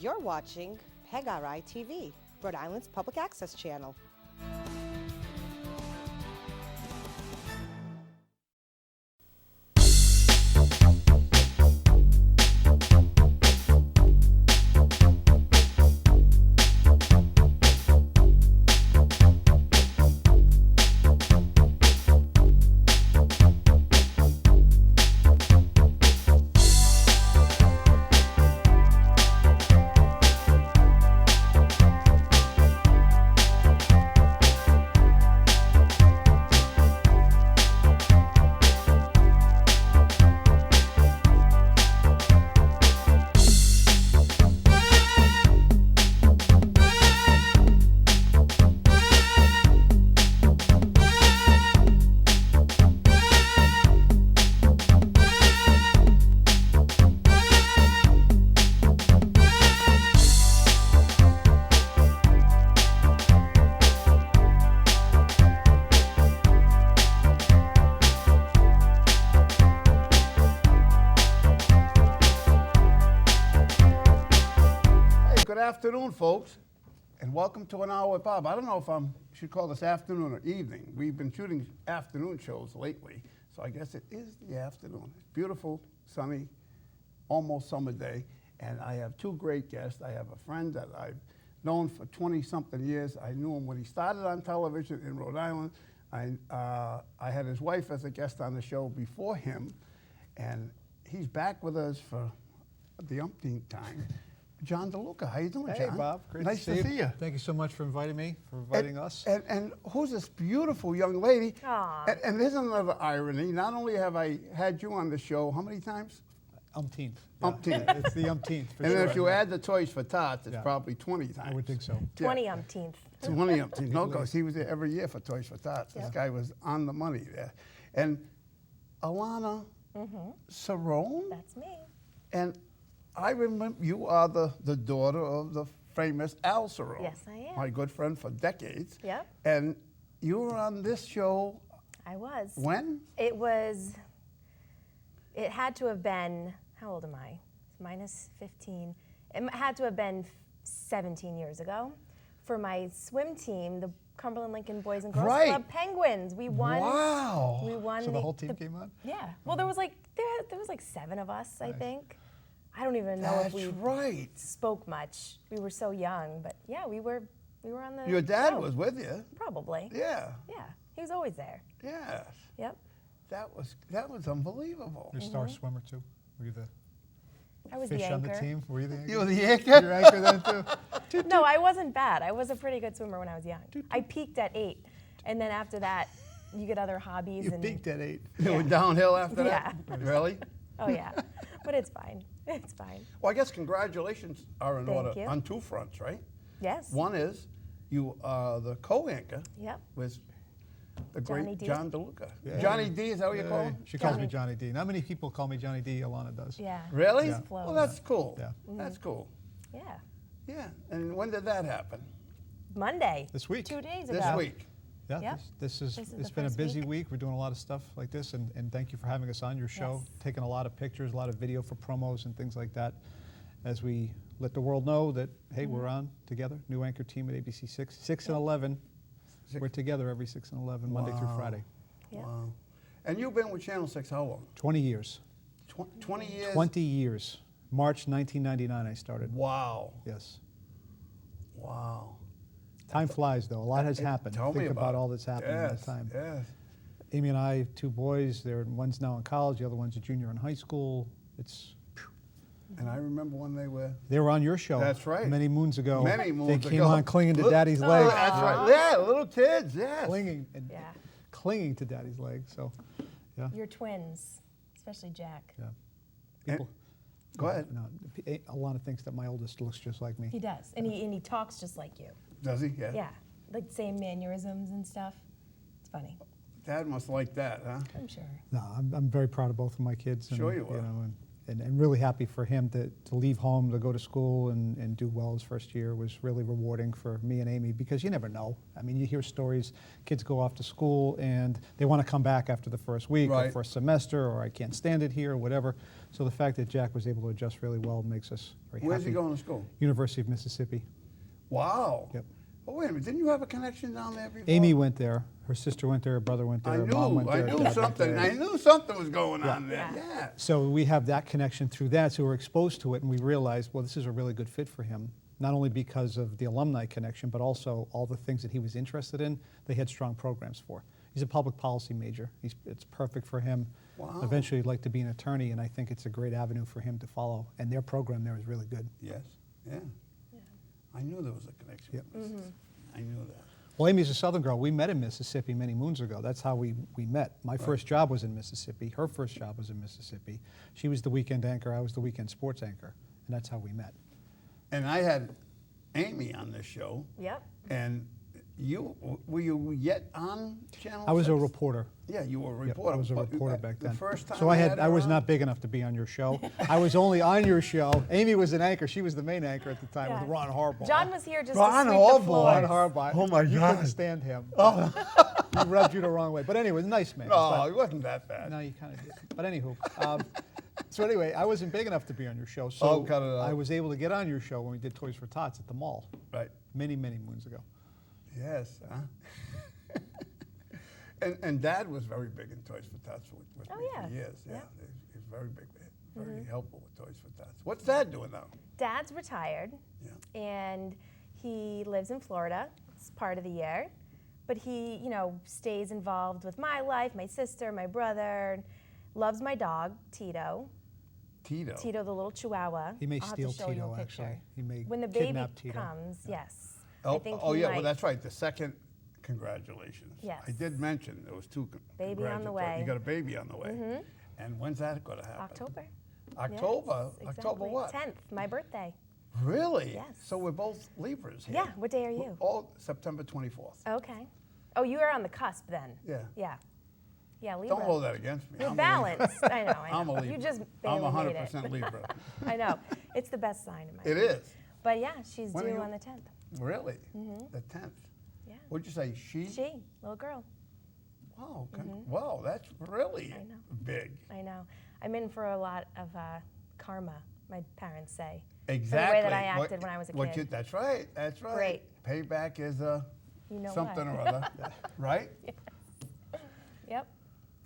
You're watching PEGRI TV, Rhode Island's public access channel. Good afternoon, folks, and welcome to An Hour with Bob. I don't know if I should call this afternoon or evening. We've been shooting afternoon shows lately, so I guess it is the afternoon. It's beautiful, sunny, almost summer day, and I have two great guests. I have a friend that I've known for 20-something years. I knew him when he started on television in Rhode Island. I had his wife as a guest on the show before him, and he's back with us for the umpteenth time. John DeLtca, how you doing, Hey, John? Bob. Great nice to see you. Thank you so much for inviting me, for inviting us. And who's this beautiful young lady? Aw. And there's another irony. Not only have I had you on the show, how many times? Umpteenth. Umpteenth. It's the umpteenth, for And sure. then if you add the Toys for Tots, it's Yeah. probably 20 times. I would think so. 20 umpteenth. 20 umpteenth. No, because he was there every year for Toys for Tots. This Yep. guy was on the money there. And Alana Cerrone. That's me. And I remember you are the daughter of the famous Al Cerrone. Yes, I am. My good friend for decades. Yep. And you were on this show I was. when? It had to have been, how old am I? Minus 15. It had to have been 17 years ago for my swim team, the Cumberland Lincoln Boys and Girls Right. Club Penguins. We won. Wow. We won. So the whole team came on? Yeah. Well, there was like 7 of us, I Nice. think. I don't even know That's if we right. spoke much. We were so young, but yeah, we were on the Your dad show. was with you. Probably. Yeah. Yeah. He was always there. Yes. Yep. That was unbelievable. You're a star swimmer, too? Were you the I was the fish on anchor. the team? Were you the anchor? You were the You're anchor? anchor then, too? No, I wasn't bad. I was a pretty good swimmer when I was young. I peaked at 8, and then after that, you get other hobbies. You and peaked at 8. You went downhill after that? Yeah. Really? Oh yeah, but it's fine. It's fine. Well, I guess congratulations are in Thank order you. on two fronts, right? Yes. One is you are the co-anchor Yep. with the Johnny great D. John DeLtca. Yeah. Johnny D, is that what you call him? She calls Johnny. me Johnny D. Not many people call me Johnny D. Alana does. Yeah. Really? Yeah. Well, that's cool. Yeah. That's cool. Yeah. Yeah. And when did that happen? Monday. This week. 2 days ago. This week. Yeah, Yep. this is This is it's the been a first busy week. week. We're doing a lot of stuff like this, and thank you for having us on your show, Yes. taking a lot of pictures, a lot of video for promos and things like that, as we let the world know that, hey, we're on together, new anchor team at ABC 6 and 11. We're together every 6 and 11, Monday through Wow. Friday. Yep. Wow. And you've been with Channel 6 how long? 20 years. 20 years? 20 years. March 1999 I started. Wow. Yes. Wow. Time flies, though. A lot has happened. Tell me Think about about it. all that's happened in Yes, that time. Yes. Amy and I, 2 boys. One's now in college. The other one's a junior in high school. And I remember when they were. They were on your show. That's right. Many moons ago. Many moons They came ago. on clinging to Look- Daddy's Oh, leg. that's right. Yeah, little kids, yes. Clinging and Yeah. clinging to Daddy's leg. So, yeah. You're twins, especially Jack. Yeah. People. Go ahead. No, Alana thinks that my oldest looks just like me. He does, and he talks just like you. Does he? Yeah. Yeah, like same mannerisms and stuff. It's funny. Dad must like that, huh? I'm sure. No, I'm very proud of both of my kids. And, Sure you are. know, and and really happy for him to leave home, to go to school and do well his first year was really rewarding for me and Amy, because you never know. I mean, you hear stories, kids go off to school and they want to come back after the first week or Right. first semester, or I can't stand it here or whatever. So the fact that Jack was able to adjust really well makes us very happy. Where's he going to school? University of Mississippi. Wow. Yep. Oh, wait a minute. Didn't you have a connection down there before? Amy went there. Her sister went there. Her brother went there. I Her mom went there. knew Dad went something. there. I knew something was going on there. Yeah. Yeah. So we have that connection through that. So we're exposed to it, and we realized, well, this is a really good fit for him. Not only because of the alumni connection, but also all the things that he was interested in, they had strong programs for. He's a public policy major. It's perfect for him. Wow. Eventually, he'd like to be an attorney, and I think it's a great avenue for him to follow. And their program there is really good. Yes. Yeah. I knew there was a connection. Yep. with Mississippi. I knew that. Well, Amy's a Southern girl. We met in Mississippi many moons ago. That's how we met. My first job was in Mississippi. Her first job was in Mississippi. She was the weekend anchor. I was the weekend sports anchor. And that's how we met. And I had Amy on this show. Yep. And were you yet on Channel I was a 6? reporter. Yeah, you were a Yep, reporter. I was a but reporter back the then. first time so had I her was on? not big enough to be on your show. I was only on your show. Amy was an anchor. She was the main anchor at the time Yeah. with Ron Harbaugh. John was here just Ron to sweep the Harbaugh. floors. Ron Harbaugh. Oh, my You God. couldn't stand him. He rubbed you the wrong way. But anyway, nice man. No, But- it wasn't that bad. No, you kind of did. But anywho, so anyway, I wasn't big enough to be on your show. So Oh, cut it out. I was able to get on your show when we did Toys for Tots at the mall Right. many, many moons ago. Yes. Huh? and Dad was very big in Toys for Tots with Oh, me yeah. for years. Yeah. Yeah. He's very big, very helpful with Toys for Tots. What's Dad doing now? Dad's retired, Yeah. and he lives in Florida. It's part of the year, but he, stays involved with my life, my sister, my brother. Loves my dog, Tito. Tito. Tito, the little Chihuahua. He may I'll have to steal show you Tito, a picture. actually. He may When the baby kidnap Tito. comes, yes. Oh, I think oh he yeah, might. well, that's right. The second, congratulations. Yes. I did mention there was two. Baby on the congratulatory- way. You got a baby on the way. And when's that going to happen? October. October? Yes, October exactly. what? 10th, my birthday. Really? Yes. So we're both Libras here. Yeah, what day are you? All September 24th. Okay. Oh, you are on the cusp then. Yeah. Yeah. Yeah, Libra. Don't hold that against me. You're I'm a balanced. I know. I'm a You Libra. just I'm barely made 100% it. Libra. I know. It's the best sign in my It opinion. is. But yeah, she's When are due you- on the 10th. Really? The 10th. Yeah. What'd you say? She? She, little girl. Wow. Wow, that's really I know. big. I know. I'm in for a lot of karma, my parents say. Exactly. For the way that I acted when I was a kid. That's right. That's right. Great. Payback is You know something what? or other, right? Yep.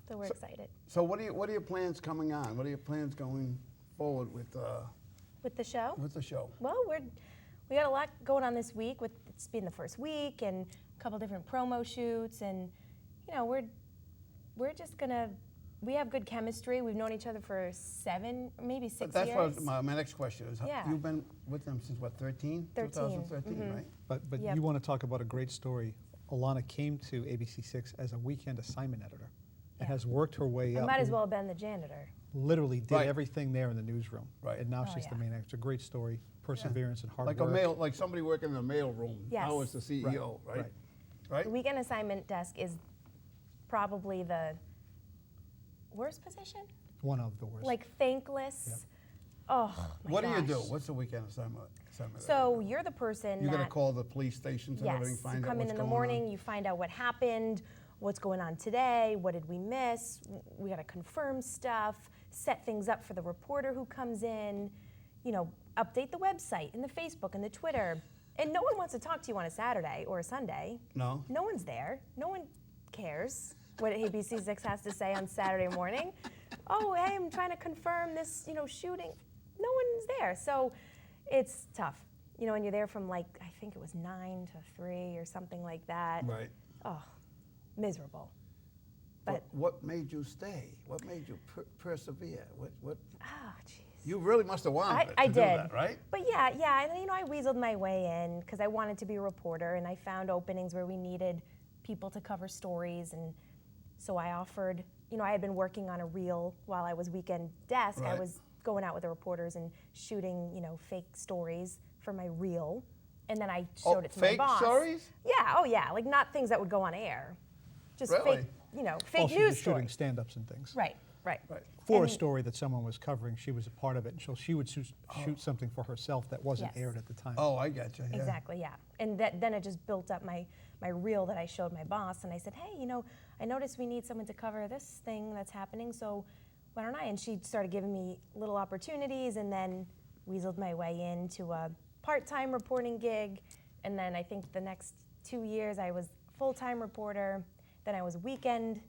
So we're excited. So what are your plans coming on? What are your plans going forward with With the show? the show? Well, we got a lot going on this week. With it's been the first week and a couple different promo shoots, and we're just gonna. We have good chemistry. We've known each other for 7, maybe 6 That's years. what my next question is. Yeah. You've been with them since what, 13? 13. 2013, right? But Yep. you want to talk about a great story. Alana came to ABC6 as a weekend assignment editor and Yeah. has worked her way I up. might as well have been the janitor. Literally did Right. everything there in the newsroom. Right. And now Oh, she's the yeah. main actor. It's a great story. Perseverance and hard Like work. like somebody working in the mail room. Yes. Now it's the CEO, right? right. Right? The weekend assignment desk is probably the worst position. One of the worst. Like thankless. Yep. Oh my What do you gosh. do? What's the weekend assignment? So you're the person You're that going to call the police stations and everything, yes, find you out come what's in the going morning, on? you find out what happened, what's going on today, what did we miss? We got to confirm stuff, set things up for the reporter who comes in, update the website and the Facebook and the Twitter. And no one wants to talk to you on a Saturday or a Sunday. No? No one's there. No one cares what ABC6 has to say on Saturday morning. Oh, hey, I'm trying to confirm this, shooting. No one's there. So it's tough. And you're there from I think it was 9 to 3 or something like that. Right. Oh, miserable. But, What made you stay? What made you persevere? What? oh, jeez. You really must have wanted I it to do did. that, right? But yeah, and I weaseled my way in because I wanted to be a reporter, and I found openings where we needed people to cover stories, and so I offered. I had been working on a reel while I was weekend desk. I Right. was going out with the reporters and shooting, fake stories for my reel, and then I showed it to fake my boss. stories? Yeah. Oh yeah. Like not things that would go on air, just Really? fake, Oh, fake she's news just shooting stories. stand-ups and things. Right. Right. For a And- story that someone was covering, she was a part of it, and so she would shoot something for herself that wasn't Yes. aired at the time. Oh, I got you. Yeah. Exactly, yeah. And then it just built up my reel that I showed my boss, and I said, hey, I noticed we need someone to cover this thing that's happening, so why don't I? And she started giving me little opportunities, and then weaseled my way into a part-time reporting gig, and then I think the next 2 years I was full-time reporter, then I was weekend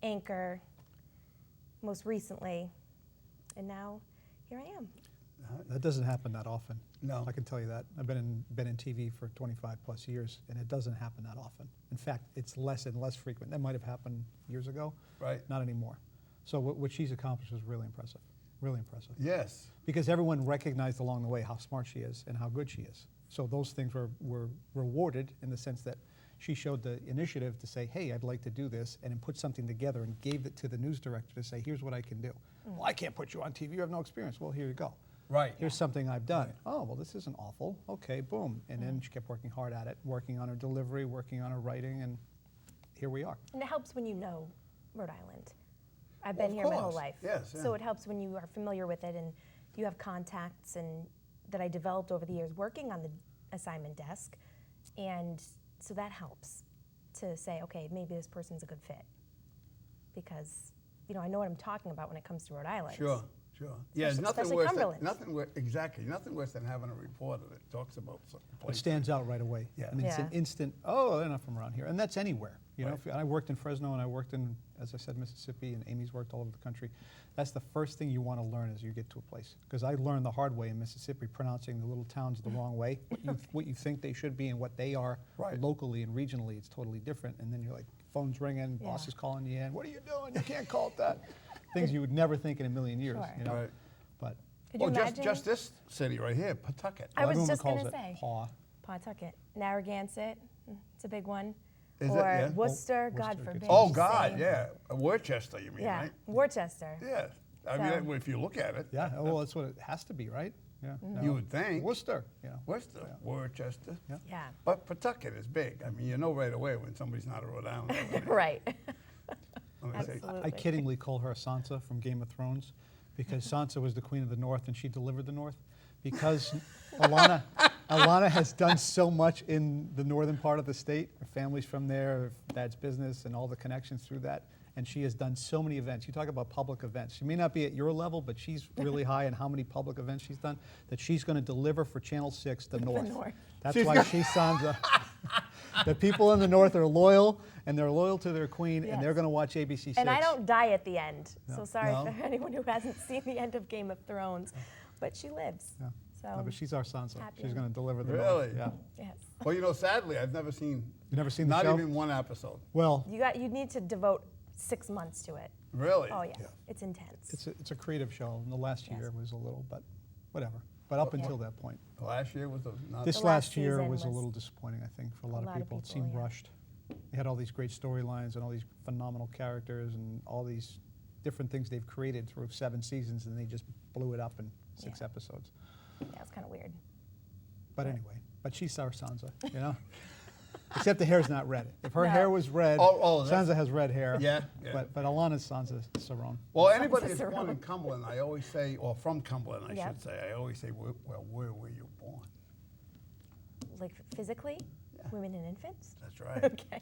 anchor, most recently, and now here I am. That doesn't happen that often. No. I can tell you that. I've been in TV for 25 plus years, and it doesn't happen that often. In fact, it's less and less frequent. That might have happened years ago. Right. Not anymore. So what she's accomplished was really impressive. Really impressive. Yes. Because everyone recognized along the way how smart she is and how good she is. So those things were rewarded in the sense that she showed the initiative to say, hey, I'd like to do this, and then put something together and gave it to the news director to say, here's what I can do. Well, I can't put you on TV, you have no experience. Well, here you go. Right. Here's something I've done. Oh, well, this isn't awful. Okay, boom. And then she kept working hard at it, working on her delivery, working on her writing, and here we are. And it helps when you know Rhode Island. I've Well, been of here my whole course. life. Yes, So yeah. it helps when you are familiar with it and you have contacts and that I developed over the years working on the assignment desk. And so that helps to say, okay, maybe this person's a good fit. Because, I know what I'm talking about when it comes to Rhode Island. Sure. Yeah, Especially nothing worse. Cumberland. Nothing worse than having a reporter that talks about something. It stands out right away. Yeah. I mean, it's an Yeah. instant, oh, they're not from around here. And that's anywhere. You know, Right. I worked in Fresno and I worked in, as I said, Mississippi, and Amy's worked all over the country. That's the first thing you want to learn as you get to a place. Because I learned the hard way in Mississippi, pronouncing the little towns the wrong way. What you think they should be and what they are Right. locally and regionally, it's totally different. And then you're like, phone's ringing, boss Yeah. is calling you in. What are you doing? You can't call it that. Things you would never think in a million years. Sure. You know? Right. But Could you imagine? just this city right here, Pawtucket. I was everyone just calls gonna it say. paw. Pawtucket, Narragansett, it's a big one. Is it? Or Yeah. Worcester, God Worcester forbid. gets- Oh you God, say. yeah. Worcester, you mean, Yeah, right? Worcester. Yeah. I So- mean, if you look at it. Yeah, well, that's what it has to be, right? Yeah. You would think. Worcester, you know. Worcester, Yeah. Worcester. Yeah. Yeah, But Pawtucket is big. I mean, you know right away when somebody's not a Rhode Islander. right. When they say- Absolutely. I kiddingly call her Sansa from Game of Thrones because Sansa was the queen of the North and she delivered the North. Because Alana has done so much in the northern part of the state. Her family's from there, her dad's business, and all the connections through that. And she has done so many events. You talk about public events. She may not be at your level, but she's really high in how many public events she's done, that she's going to deliver for Channel 6, the North. North. That's why she's Sansa. The people in the North are loyal, and they're loyal to their queen, and they're Yes. going to watch ABC 6. And I don't die at the end. So sorry No. for anyone who hasn't seen the end of Game of Thrones. But she lives. Yeah. So, No, but she's our Sansa. happy. She's going to deliver the Really? North. Yeah. yes. Well, sadly, I've never seen. You never seen the not show? even one episode. Well, You need to devote 6 months to it. Really? Oh, yeah. It's intense. it's a creative show, and the last Yes. year was a little, but whatever. But up until that point. Last year was not. This The last last year season was a was little disappointing, I think, for a lot of people. It people, seemed yeah. rushed. They had all these great storylines and all these phenomenal characters and all these different things they've created through 7 seasons, and they just blew it up in 6 Yeah. episodes. Yeah, it's kind of weird. But anyway, she's our Sansa, you know? Except the hair's not red. If her No. hair was red, Oh, that's- Sansa has red hair. Yeah. But Alana's Sansa Sarone. Well, anybody that's Sansa's born in around. Cumberland, I always say, or from Cumberland, I Yep. should say, I always say, well, where were you born? Like physically? Women and infants? That's right. Okay.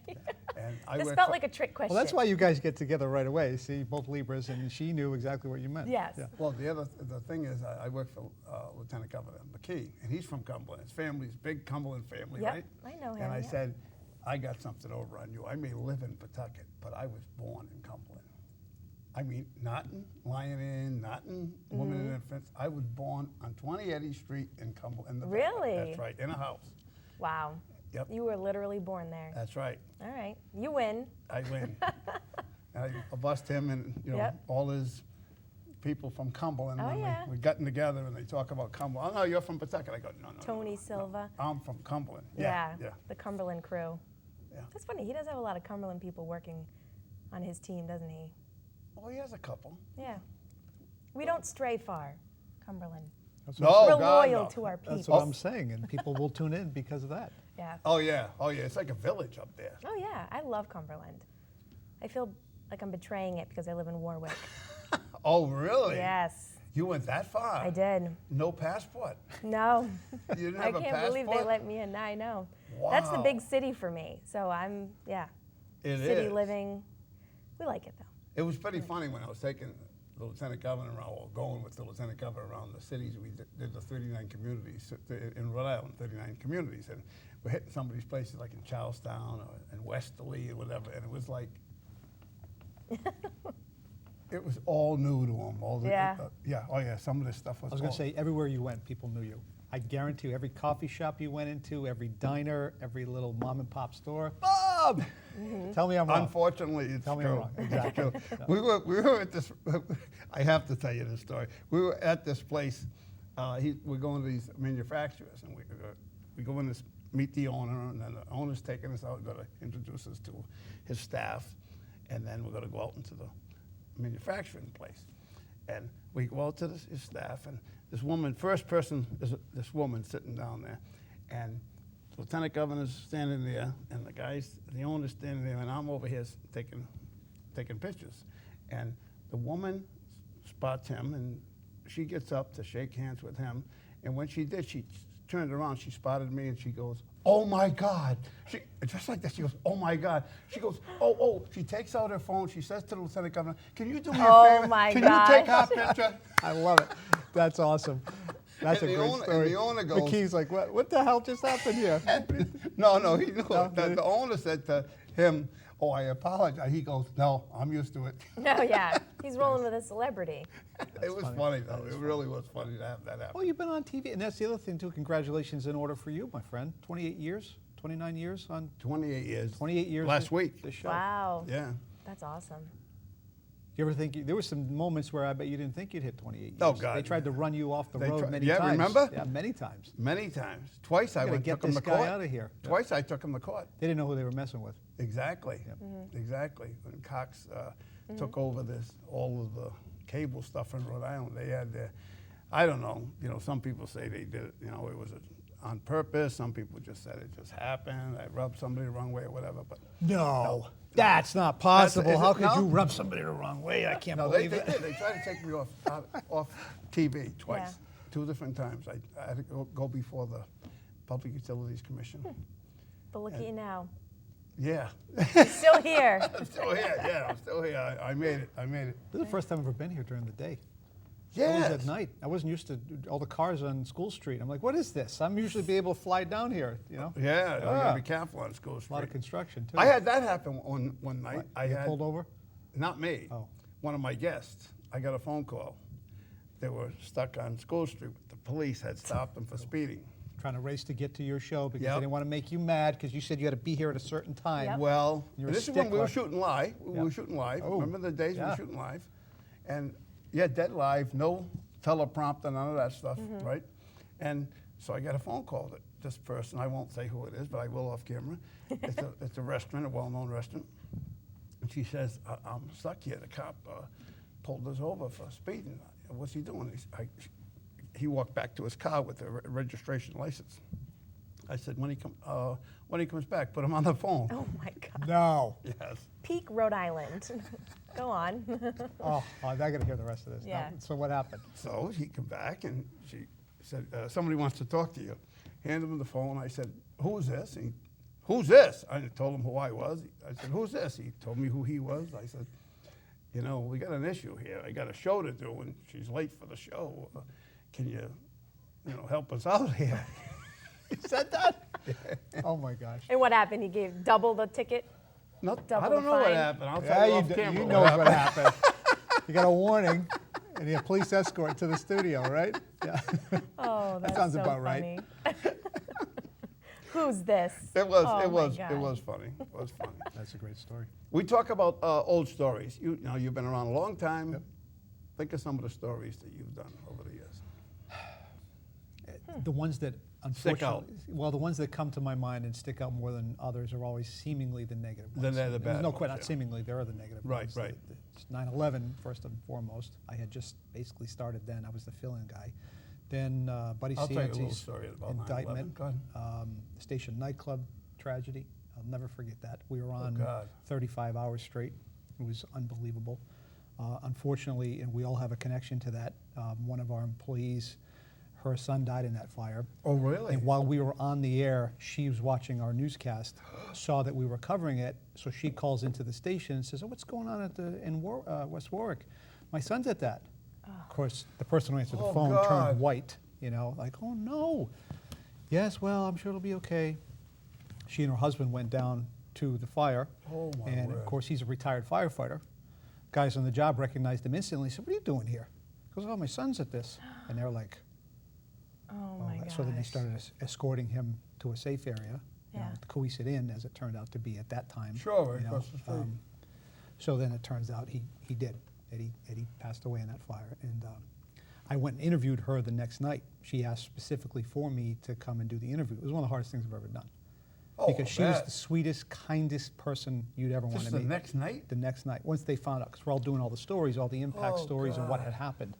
And I This work felt for- like a trick question. Well, that's why you guys get together right away. See, both Libras, and she knew exactly what you meant. Yes. Yeah. Well, the thing is, I work for Lieutenant Governor McKee, and he's from Cumberland. His family's big Cumberland family, Yep, right? I know him, And I yeah. said, I got something over on you. I may live in Pawtucket, but I was born in Cumberland. I mean, not in Lion Inn, not in Women and Infants. I was born on 20 Eddy Street in Cumberland. Really? That's right, in a house. Wow. Yep. You were literally born there. That's right. All right. You win. I win. I bust him and Yep. all his people from Cumberland. Oh, when yeah. we gotten together and they talk about Cumberland. Oh no, you're from Pawtucket. I go, no. Tony no. Silva. I'm from Cumberland. Yeah. Yeah. The Cumberland crew. Yeah. That's funny. He does have a lot of Cumberland people working on his team, doesn't he? Oh, he has a couple. Yeah. We don't stray far, Cumberland. That's No, what, We're God, loyal no. to our people. that's what I'm saying, and people will tune in because of that. Yeah. Oh yeah. It's like a village up there. Oh, yeah. I love Cumberland. I feel like I'm betraying it because I live in Warwick. Oh, really? Yes, You went that far? I did. No passport? No. You didn't I have a can't believe they passport? let me in. I know. That's the Wow. big city for me. So It city is. living. We like it though. It was pretty funny when I was taking the lieutenant governor around, or going with the lieutenant governor around the cities. We did the 39 communities in Rhode Island, 39 communities, and we're hitting some of these places like in Charlestown or in Westerly or whatever, and it was like, it was all new to them. All the, Yeah. oh yeah, some of this stuff was I was going to say, everywhere you went, people knew you. I guarantee you, every coffee shop you went into, every diner, every little mom and pop store, Bob! Tell me I'm wrong. Unfortunately, it's Tell me true. I'm wrong. Exactly. It's true. We were at this. I have to tell you this story. We were at this place. We're going to these manufacturers, and we go in to meet the owner, and then the owner's taking us out, going to introduce us to his staff, and then we're going to go out into the manufacturing place, and we go out to his staff, and this woman, first person, is this woman sitting down there, and the lieutenant governor's standing there, and the owner's standing there, and I'm over here taking pictures. And the woman spots him, and she gets up to shake hands with him. And when she did, she turned around, she spotted me, and she goes, "Oh my God." Just like that, she goes, "Oh my God." She goes, oh. She takes out her phone, she says to the lieutenant governor, "Can you do me a favor? My Can gosh. you take our picture?" I love it. That's awesome. That's And a the great owner- story. and the owner goes- McKee's like, what the hell just happened here? No, he knew. No, The owner said to him, "Oh, I apologize." He goes, "No, I'm used to it." No, yeah. He's rolling with a celebrity. It was funny, though. It really was funny to have that happen. Well, you've been on TV, and that's the other thing, too. Congratulations in order for you, my friend. 28 years, 29 years on 28 years. 28 years. Last week. This show. Wow. Yeah. That's awesome. You ever think, there were some moments where I bet you didn't think you'd hit 28 years. Oh, God. They tried to run you off the They road tried- many yeah, times. remember? Yeah, many times. Many times. Twice I gotta went get took him this to guy court. outta here. Twice I took him to court. They didn't know who they were messing with. Exactly. Exactly. When Cox took over all of the cable stuff in Rhode Island, they had their, I don't know, some people say they did it, it was on purpose. Some people just said it just happened. I rubbed somebody the wrong way or whatever. But No. That's not possible. Is it- How could no? you rub somebody the wrong way? I can't no, they believe it. did. They tried to take me off TV twice, Yeah. 2 different times. I had to go before the Public Utilities Commission. But look at you now. Yeah. Still here. I'm still here. Yeah, I'm still here. I made it. This is the first time I've ever been here during the day. Yes. Always at night. I wasn't used to all the cars on School Street. I'm like, what is this? I'm usually be able to fly down here, Yeah, you Ah. gotta be careful on School A lot Street. of construction, too. I had that happen one night. What, I you get had pulled over? Not me. Oh. One of my guests. I got a phone call. They were stuck on School Street. The police had stopped them for speeding. Trying to race to get to your show because Yep. they didn't want to make you mad because you said you had to be here at a certain time. Yep. Well, You're a this is when we were stickler. shooting live. We Yep. were shooting live. Oh, Remember the days we yeah. were shooting live? And yeah, dead live, no teleprompter, none of that stuff, right? And so I got a phone call that this person, I won't say who it is, but I will off camera. It's a restaurant, a well-known restaurant. And she says, I'm stuck here. The cop pulled us over for speeding. What's he doing? He walked back to his car with a registration license. I said, when he comes back, put him on the phone. Oh my God. No. Yes. Peak Rhode Island. Go on. Oh, I got to hear the rest of this. Yeah. Now, so what happened? So he came back and she said, somebody wants to talk to you. Handed him the phone. I said, who's this? Who's this? I told him who I was. I said, who's this? He told me who he was. I said, we got an issue here. I got a show to do and she's late for the show. Can you, help us out here? He said that? Oh, my gosh. And what happened? He gave double the ticket? No, Double I don't the know what fine. happened. I'll Yeah, tell you off you camera. know what happened. You got a warning and you had police escort to the studio, right? Yeah. Oh, that's sounds so about right. funny. Who's this? It was. Oh it my was. God. It was funny. It was funny. That's a great story. We talk about old stories. You've been around a long time. Yep. Think of some of the stories that you've done over the years. The ones that Stick out. unfortunately, well, the ones that come to my mind and stick out more than others are always seemingly the negative Then ones. they're the There's bad no ones, question, not yeah. seemingly, there are the negative Right, ones. right. It's 9/11, first and foremost. I had just basically started then. I was the fill-in guy. Then Buddy I'll tell you a little Cianci's story about indictment, 9/11. Go ahead. Station nightclub tragedy. I'll never forget that. We were on God. 35 hours straight. It was unbelievable. Unfortunately, and we all have a connection to that, one of our employees, her son died in that fire. Oh, really? And while we were on the air, she was watching our newscast, saw that we were covering it, so she calls into the station and says, "Oh, what's going on in West Warwick? My son's at that." Of course, the person who answered the phone God. turned white, like, "Oh, no." "Yes, well, I'm sure it'll be okay." She and her husband went down to the fire. Oh, my and, word. of course, he's a retired firefighter. Guys on the job recognized him instantly. Said, "What are you doing here?" He goes, "Oh, my son's at this." And they're like, Oh my gosh. so then they started escorting him to a safe area, Yeah. the Cohasset Inn, as it turned out to be at that time. Sure, across the street. So then it turns out he did. Eddie passed away in that fire. And I went and interviewed her the next night. She asked specifically for me to come and do the interview. It was one of the hardest things I've ever done. Oh, Because she was bet. the sweetest, kindest person you'd ever want Just to the meet. next night? The next night, once they found out, because we're all doing all the stories, all the impact Oh, stories and what God. had happened.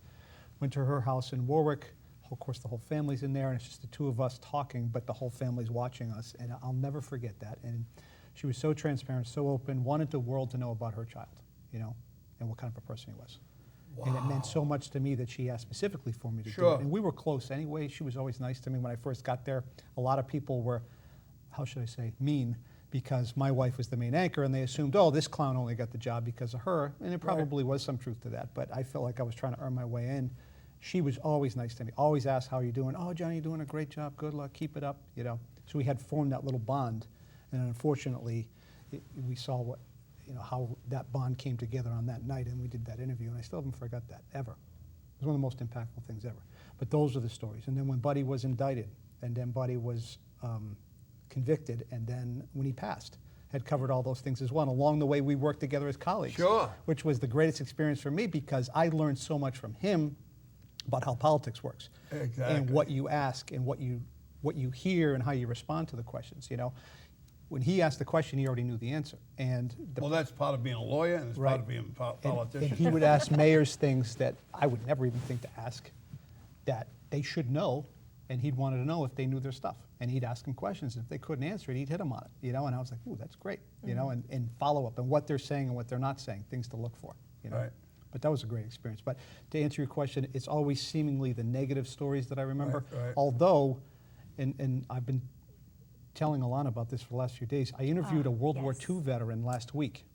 Went to her house in Warwick. Of course, the whole family's in there, and it's just the two of us talking, but the whole family's watching us, and I'll never forget that. And she was so transparent, so open, wanted the world to know about her child, and what kind of a person he was. And it meant so much to me that she asked specifically for me to do Sure. it. And we were close anyway. She was always nice to me when I first got there. A lot of people were, how should I say, mean, because my wife was the main anchor, and they assumed, oh, this clown only got the job because of her. And there probably was some truth to that, but I felt like I was trying to earn my way in. She was always nice to me, always asked, "How are you doing?" "Oh, Johnny, you're doing a great job. Good luck. Keep it up." So we had formed that little bond. And unfortunately, we saw how that bond came together on that night, and we did that interview, and I still haven't forgot that, ever. It was one of the most impactful things ever. But those are the stories. And then when Buddy was indicted, and then Buddy was convicted, and then when he passed, had covered all those things as well. And along the way, we worked together as colleagues. Sure. Which was the greatest experience for me, because I learned so much from him about how politics works. Exactly. And what you ask, and what you hear, and how you respond to the questions, When he asked the question, he already knew the answer. And Well, that's part of being a lawyer, and it's part of being a politician. and he would ask mayors things that I would never even think to ask, that they should know, and he'd wanted to know if they knew their stuff. And he'd ask them questions, and if they couldn't answer it, he'd hit them on it, And I was like, ooh, that's great, and follow up, and what they're saying and what they're not saying, things to look for, Right. But that was a great experience. But to answer your question, it's always seemingly the negative stories that I remember. Right. Although, and I've been telling Alana about this for the last few days, I interviewed a World War yes. II veteran last week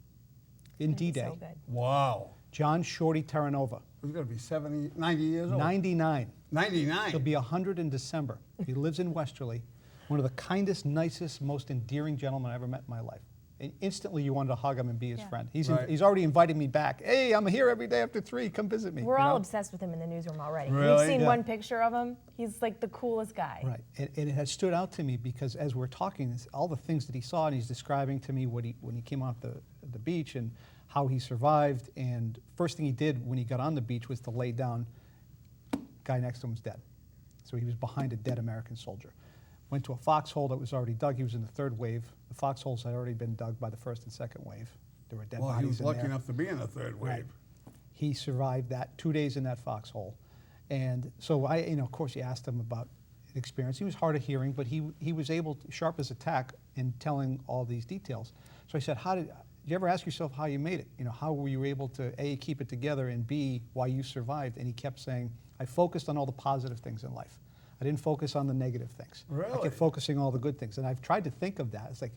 in That'd be D-Day, So good. Wow. John Shorty Terranova, He's going to be 70, 90 years old. 99. 99. He'll be 100 in December. He lives in Westerly. One of the kindest, nicest, most endearing gentlemen I ever met in my life. And instantly you wanted to hug him and be his Yeah. friend. Right. He's already invited me back. Hey, I'm here every day after 3. Come visit me. We're all obsessed with him in the newsroom already. Really? We've seen Yeah. one picture of him. He's like the coolest guy. Right, and it has stood out to me because as we're talking, all the things that he saw, and he's describing to me when he came off the beach and how he survived. And first thing he did when he got on the beach was to lay down. Guy next to him was dead, so he was behind a dead American soldier. Went to a foxhole that was already dug. He was in the 3rd wave. The foxholes had already been dug by the 1st and 2nd wave. There were dead Well, bodies he was in lucky there. enough to be in the 3rd wave. Right. He survived that 2 days in that foxhole. And so of course, you asked him about the experience. He was hard of hearing, but he was able, sharp as a tack, in telling all these details. So I said, did you ever ask yourself how you made it? How were you able to, A, keep it together, and B, why you survived? And he kept saying, I focused on all the positive things in life. I didn't focus on the negative things. I Really? kept focusing on all the good things. And I've tried to think of that. It's like,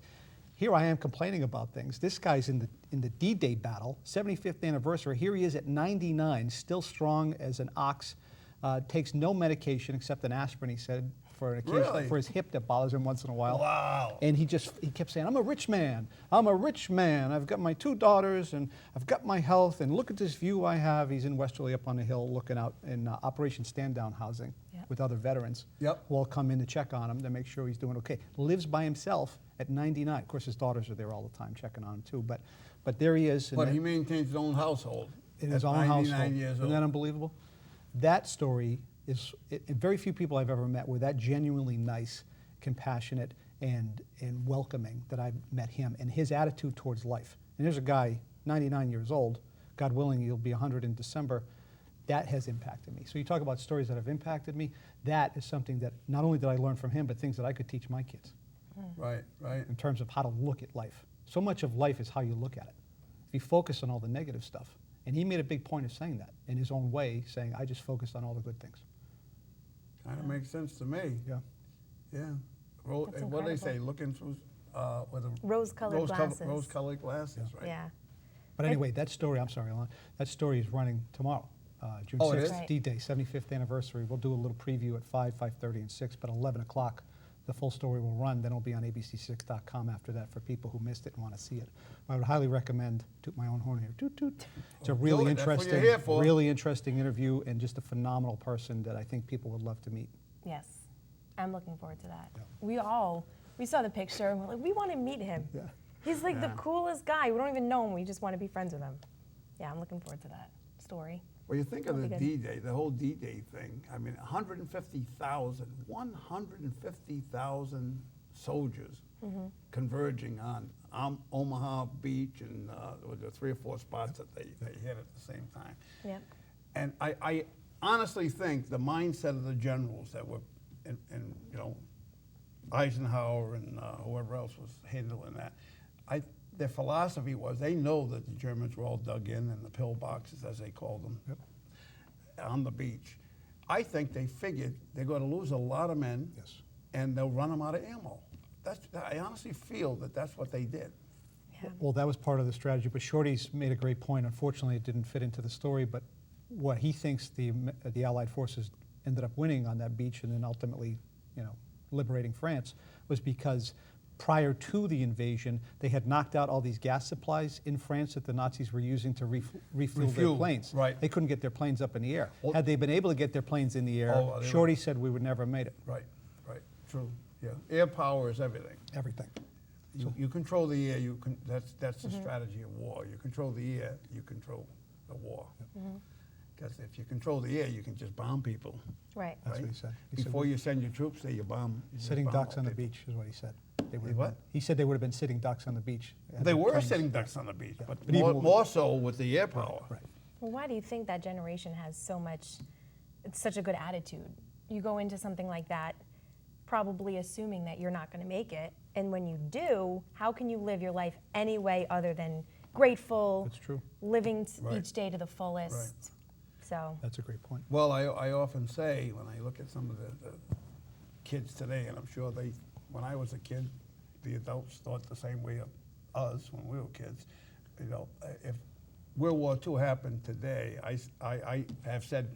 here I am complaining about things. This guy's in the D-Day battle, 75th anniversary. Here he is at 99, still strong as an ox. Takes no medication except an aspirin, he said, for an occasion, Really? for his hip that bothers him once in a while. Wow. And he kept saying, I'm a rich man. I'm a rich man. I've got my 2 daughters, and I've got my health, and look at this view I have. He's in Westerly up on the hill looking out in Operation Stand Down housing Yep. with other veterans. Yep. Who all come in to check on him to make sure he's doing okay. Lives by himself at 99. Of course, his daughters are there all the time checking on him too. But there he is. But he maintains his own household. in his at own 99 household. years Isn't old. that unbelievable? That story is, very few people I've ever met were that genuinely nice, compassionate, and welcoming that I met him, and his attitude towards life. And there's a guy, 99 years old, God willing, he'll be 100 in December. That has impacted me. So you talk about stories that have impacted me. That is something that not only did I learn from him, but things that I could teach my kids Right, right. in terms of how to look at life. So much of life is how you look at it. If you focus on all the negative stuff, And he made a big point of saying that in his own way, saying, I just focused on all the good things. Kind of makes sense to me. Yeah. Yeah. That's What do they say? incredible. Looking through with a Rose-colored glasses. Rose-colored glasses, right? Yeah. But anyway, that story, I'm sorry, Alon, that story is running tomorrow, June Oh, it 6th, is? Right. D-Day, 75th anniversary. We'll do a little preview at 5, 5:30, and 6, but 11 o'clock, the full story will run. Then it'll be on abc6.com after that for people who missed it and want to see it. I would highly recommend, toot my own horn here, toot, toot. It's a really Do it. That's what you're interesting, here for. really interesting interview and just a phenomenal person that I think people would love to meet. Yes. I'm looking forward to that. Yeah. We saw the picture and we're like, we want to meet him. Yeah. He's like the Yeah. coolest guy. We don't even know him. We just want to be friends with him. Yeah, I'm looking forward to that story. Well, you think of the That'll be D-Day, the whole D-Day thing. I mean, 150,000 soldiers converging on Omaha Beach and with the 3 or 4 spots that they hit at the same time. Yep. And I honestly think the mindset of the generals that were, in Eisenhower and whoever else was handling that, their philosophy was they know that the Germans were all dug in the pillboxes, as they called them, on the beach. I think they figured they're going to lose a lot of men, Yes. and they'll run them out of ammo. I honestly feel that that's what they did. Yeah. Well, that was part of the strategy, but Shorty's made a great point. Unfortunately, it didn't fit into the story, but what he thinks the Allied forces ended up winning on that beach and then ultimately, liberating France was because prior to the invasion, they had knocked out all these gas supplies in France that the Nazis were using to refuel their Refuel, planes. right. They couldn't get their planes up in the air. Well- Had they been able to get their planes in the air, Oh, they Shorty said we would never have made it. Right, true, yeah. Air power is everything. Everything. You control the air, that's the strategy of war. You control the air, you control the war. Because if you control the air, you can just bomb people. Right. That's Right. what he said. He said Before you send your troops there, you bomb. you sitting bomb ducks all on the people. beach is what he said. They would They have what? been- He said they would have been sitting ducks on the beach. had They their were planes. sitting ducks on the beach, Yeah. but But even more so with the air power. Right. Well, why do you think that generation has it's such a good attitude? You go into something like that probably assuming that you're not going to make it. And when you do, how can you live your life any way other than grateful, That's true. living Right. each day to the fullest? So, That's a great point. Well, I often say, when I look at some of the kids today, and I'm sure when I was a kid, the adults thought the same way of us when we were kids. If World War II happened today, I have said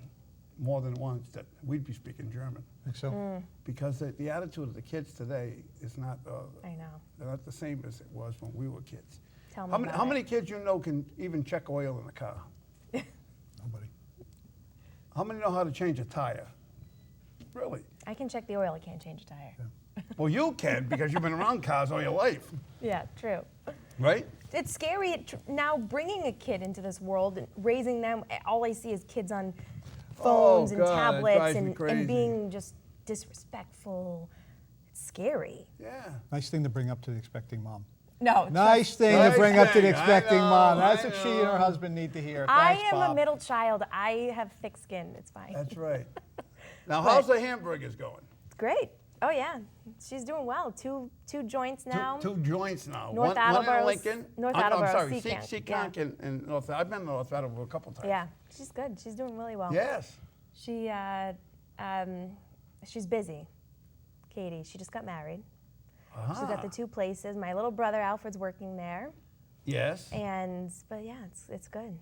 more than once that we'd be speaking German. Think so? Because the attitude of the kids today is not, I know. they're not the same as it was when we were kids. Tell me How many, about how it. many kids can even check oil in a car? Nobody. How many know how to change a tire? Really? I can check the oil, I can't change a tire. Well, you can because you've been around cars all your life, Yeah, true. right? It's scary now bringing a kid into this world and raising them. All I see is kids on phones and God, that tablets drives me and crazy. being just disrespectful. It's scary. Yeah. Nice thing to bring up to the expecting mom. No, Nice thing Nice to bring up to the thing. I expecting know, mom. That's I what she and her know. husband need to hear. I Thanks, am Bob. a middle child. I have thick skin. It's fine. That's right. Now, how's the hamburgers going? It's great. Oh yeah, she's doing well. Two joints now. Two joints now. North one Attleboro, in Lincoln. North I'm Attleboro, sorry, Seacank, Seacank and North. I've been to North Attleboro a couple times. Yeah, she's good. She's doing really well. Yes. She's busy. Katie, she just got married. She's Ah. got the 2 places. My little brother Alfred's working there, Yes. but yeah, it's good.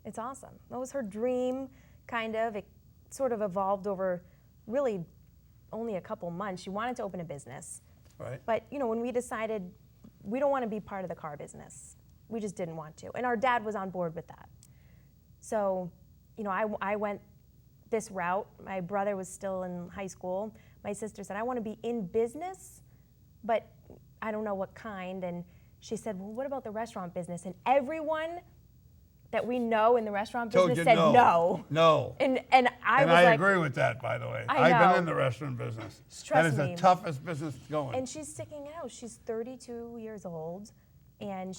It's awesome. That was her dream, kind of. It sort of evolved over really only a couple months. She wanted to open a business, Right. but when we decided we don't want to be part of the car business, we just didn't want to, and our dad was on board with that. So, I went this route. My brother was still in high school. My sister said, I want to be in business, but I don't know what kind. And she said, well, what about the restaurant business? And everyone that we know in the restaurant Told business you said no. No. And I And was I like, agree with that, by the way. I I've know. been in the restaurant business. Trust that is me. the toughest business going. and she's sticking out. She's 32 years old, and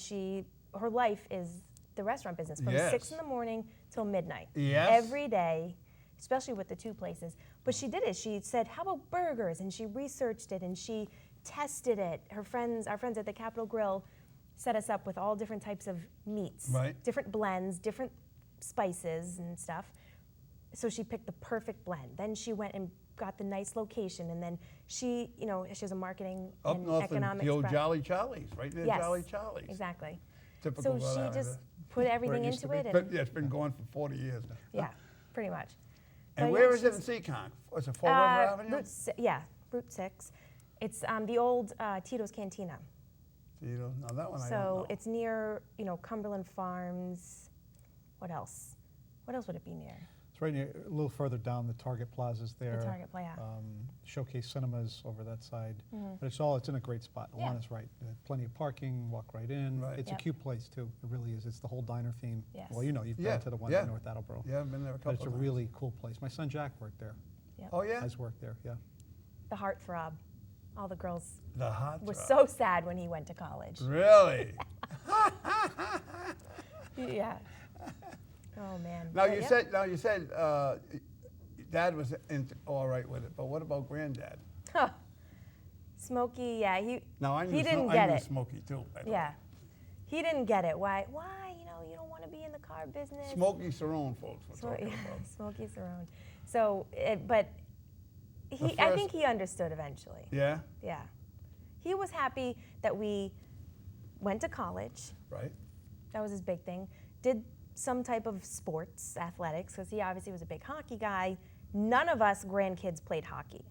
her life is the restaurant business from Yes. 6 in the morning till midnight. Yes. Every day, especially with the 2 places. But she did it. She said, how about burgers? And she researched it, and she tested it. Our friends at the Capitol Grill set us up with all different types of meats, Right. different blends, different spices and stuff. So she picked the perfect blend. Then she went and got the nice location, and then she, you know, she has a marketing Up and north in economics. the old Jolly Charlie's, right there, Yes, Jolly Charlie's. exactly. Typical So Rhode she Islander. just put everything used into to be. it, But and yeah, it's been going for 40 years now. yeah, pretty much. And But where yeah, is it in she's- Seekonk? Was it Fall River Avenue? Route 6. It's the old Tito's Cantina. You know, now that one I don't So know. it's near, you know, Cumberland Farms. What else? What else would it be near? It's right near, a little further down, the Target Plaza's there. The Target Plaza. Showcase Cinemas over that side. Mm-hmm. But it's in a great spot. Yeah. Alana's right. Plenty of parking, walk right in. Right. It's Yep. a cute place too. It really is. It's the whole diner theme. Yes. Well, you know, you've Yeah, been to the one yeah. in North Attleboro. Yeah, I've been there a But couple it's a times. really cool place. My son Jack worked there. Yep. Oh, yeah? Has worked there, yeah. The heartthrob. All the girls The hot were rod. so sad when he went to college. Really? Yeah. Oh man. Now But you yeah. said Dad was all right with it, but what about Granddad? Huh. Smokey, yeah, he Now I he knew didn't I get knew it. Smokey too. by the way. Yeah. He didn't get it. Why, you know, you don't want to be in the car business. Smokey Cerrone, folks, we're talking Yeah, about. Smokey Cerrone. So, but I first- think he understood eventually. Yeah, Yeah. He was happy that we went to college. right. That was his big thing. Did some type of sports, athletics, because he obviously was a big hockey guy. None of us grandkids played hockey,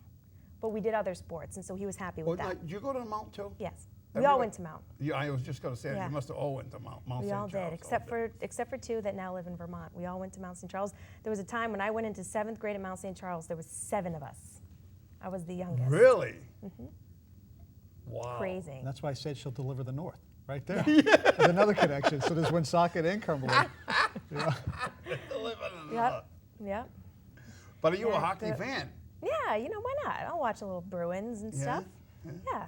but we did other sports, and so he was happy Well, with now, that. did you go to Mount too? Yes. We Everybody- all went to Mount. Yeah, I was just going to say, Yeah. you must have all went to Mount We St. all Charles. did, except for two that now live in Vermont. We all went to Mount St. Charles. There was a time when I went into 7th grade at Mount St. Charles. There was 7 of us. I was the youngest. Really? Wow. Crazy. And that's why I said she'll deliver the North, right there. There's another connection. So there's Woonsocket and Cumberland. Yeah. Yep. Yep. But are you a Yeah, hockey the- fan? Yeah, you know, why not? I'll watch a little Bruins and Yeah? stuff. Yeah.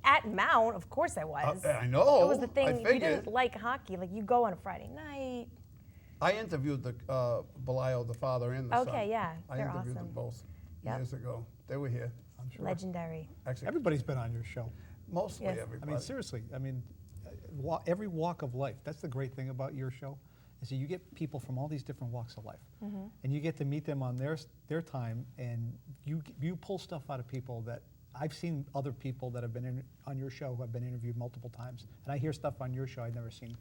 At Mount, of course I was. I know. It was the thing, I if you figured. didn't like hockey, like you go on a Friday night. I interviewed the Belial, the father and the son. Okay, yeah, I they're interviewed awesome. them both Yep. years ago. They were here, I'm sure. Legendary. Actually, Everybody's been on your show. mostly Yes. everybody. I mean, seriously, I mean, every walk of life, that's the great thing about your show, is that you get people from all these different walks of life. And you get to meet them on their time, and you pull stuff out of people that I've seen other people that have been on your show who have been interviewed multiple times, and I hear stuff on your show I've never seen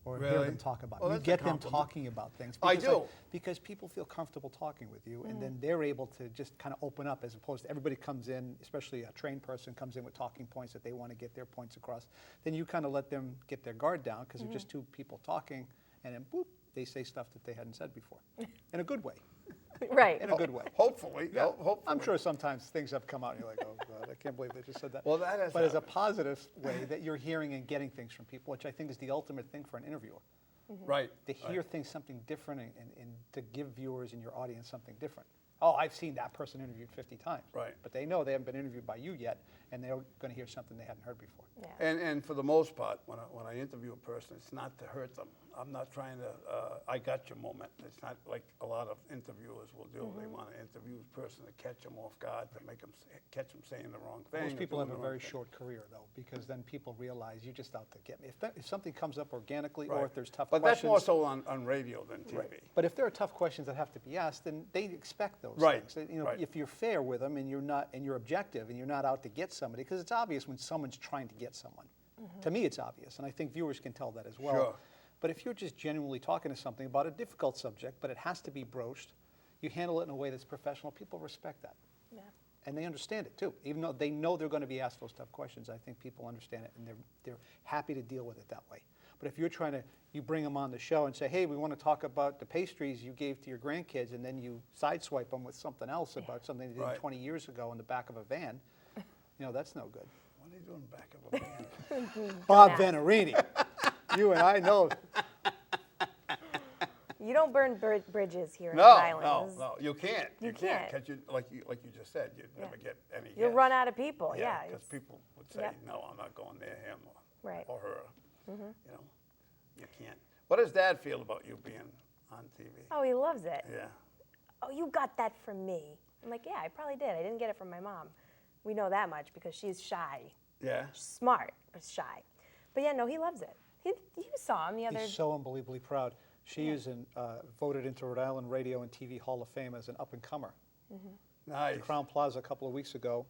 or hear Really? them talk about. Well, You that's a get them compliment. talking about things. I because, do. because people feel comfortable talking with you, and then they're able to just kind of open up, as opposed to everybody comes in, especially a trained person comes in with talking points that they want to get their points across. Then you kind of let them get their guard down because they're just two people talking, and then boop, they say stuff that they hadn't said before, in a good way. Right. In a good way. Hopefully. Yeah. Hopefully. I'm sure sometimes things have come out and you're like, oh God, I can't believe they just said that. Well, that has But as a happened. positive way that you're hearing and getting things from people, which I think is the ultimate thing for an interviewer. Right. To hear things something different and to give viewers in your audience something different. Oh, I've seen that person interviewed 50 times. Right. But they know they haven't been interviewed by you yet, and they're going to hear something they hadn't heard before. Yeah. And for the most part, when I interview a person, it's not to hurt them. I'm not trying to, I got your moment. It's not like a lot of interviewers will do. They want to interview a person to catch them off guard, to make them catch them saying the wrong thing. Most or people have doing a the wrong very thing. short career, though, because then people realize you're just out to get me. If something comes up organically or Right. if there's tough But questions. that's more so on radio than TV. Right. But if there are tough questions that have to be asked, then they expect those Right. things. You know, Right. if you're fair with them and you're objective and you're not out to get somebody, because it's obvious when someone's trying to get someone. To me, it's obvious, and I think viewers can tell that as well. Sure. But if you're just genuinely talking to something about a difficult subject, but it has to be broached, you handle it in a way that's professional. People respect that. Yeah. And they understand it too. Even though they know they're going to be asked those tough questions, I think people understand it and they're happy to deal with it that way. But if you're trying to, you bring them on the show and say, hey, we want to talk about the pastries you gave to your grandkids, and then you sideswipe them with something else about something they did Right. 20 years ago in the back of a van, that's no good. What are you doing back of a van? Bob Venerini, you and I know. You don't burn bridges here in No, Rhode Island. no, you can't. You can't. can't. 'Cause like you just said, you'd never get any You'll yes. run out of people. Yeah. Because it's- people would say, Yep. no, I'm not going near him Right. or her. You know, you can't. What does Dad feel about you being on TV? Oh, he loves it. Yeah. Oh, you got that from me. I'm like, yeah, I probably did. I didn't get it from my mom. We know that much because she's shy. Yeah. She's smart, but shy. But yeah, no, he loves it. You saw him the other. He's so unbelievably proud. She is voted into Rhode Island Radio and TV Hall of Fame as an up-and-comer. Nice. At Crown Plaza a couple of weeks ago.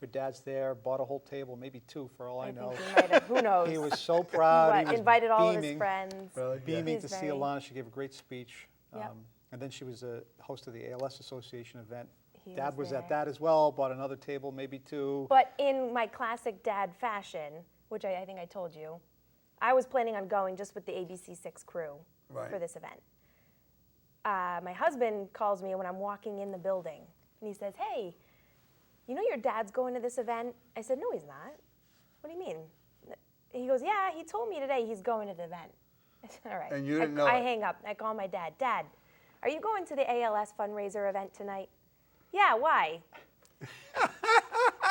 Her dad's there, bought a whole table, maybe 2 for all I know. think he might have, who knows? He was so proud. He What, was invited all of his beaming, friends. Really? beaming He's to see very- Alana. She gave a great speech. Yep. And then she was a host of the ALS Association event. He Dad was at there. that as well, bought another table, maybe 2. But in my classic dad fashion, which I think I told you, I was planning on going just with the ABC6 crew Right. for this event. My husband calls me when I'm walking in the building, and he says, "Hey, you know your dad's going to this event?" I said, "No, he's not." "What do you mean?" He goes, "Yeah, he told me today he's going to the event." I said, "All right." And you didn't know I it? hang up. I call my dad. "Dad, are you going to the ALS fundraiser event tonight?" "Yeah, why?"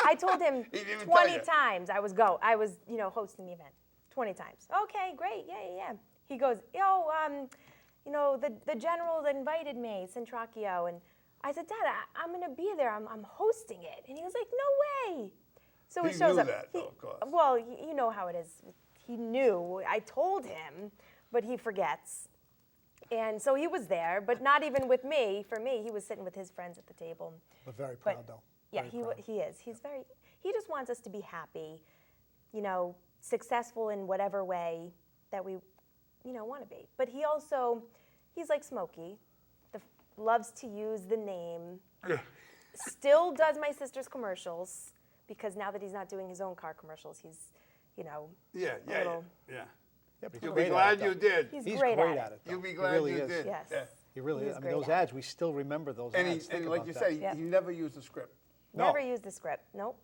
I told him He didn't even 20 tell you. times I was hosting the event. 20 times. "Okay, great, yeah. He goes, the general invited me, Centracchio, and I said, "Dad, I'm gonna be there. I'm hosting it." And he was like, "No way." So He he shows knew up. that, though, of course. Well, you know how it is. He knew. I told him, but he forgets. And so he was there, but not even with me. For me, he was sitting with his friends at the table. But very But proud, though. yeah, Very he proud. he is. He just wants us to be happy, successful in whatever way that we, want to be. But he's like Smokey, loves to use the name. Still does my sister's commercials because now that he's not doing his own car commercials, he's, Yeah. little- Yeah, but he's You'll be great glad at it, you though. did. he's great at it. though. You'll be He glad really you is. did. Yes. Yeah. He really He is. is I mean, great those at it. ads, we still remember those And, ads. Think like about you that. say, Yeah. he never used the script. No. Never used the script. Nope.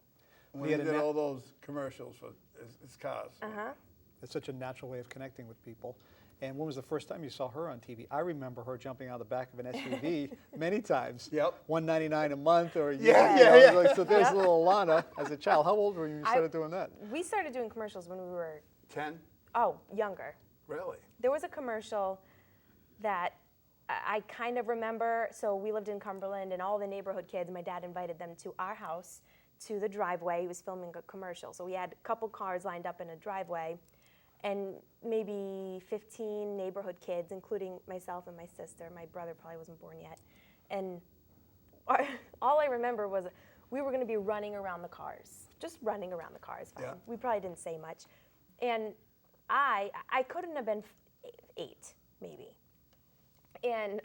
When He he had a did net- all those commercials for his cars. It's such a natural way of connecting with people. And when was the first time you saw her on TV? I remember her jumping out of the back of an SUV many times. Yep. $199 a month or Yeah, you know, yeah. like, so there's Yep. little Alana as a child. How old were you when you started doing that? We started doing commercials when we were, 10? younger. Really? There was a commercial that I kind of remember. So we lived in Cumberland, and all the neighborhood kids, my dad invited them to our house, to the driveway. He was filming a commercial. So we had a couple cars lined up in a driveway, and maybe 15 neighborhood kids, including myself and my sister. My brother probably wasn't born yet. And all I remember was we were going to be running around the cars, just running around the cars. Fine. Yeah. We probably didn't say much. And I couldn't have been 8, maybe. And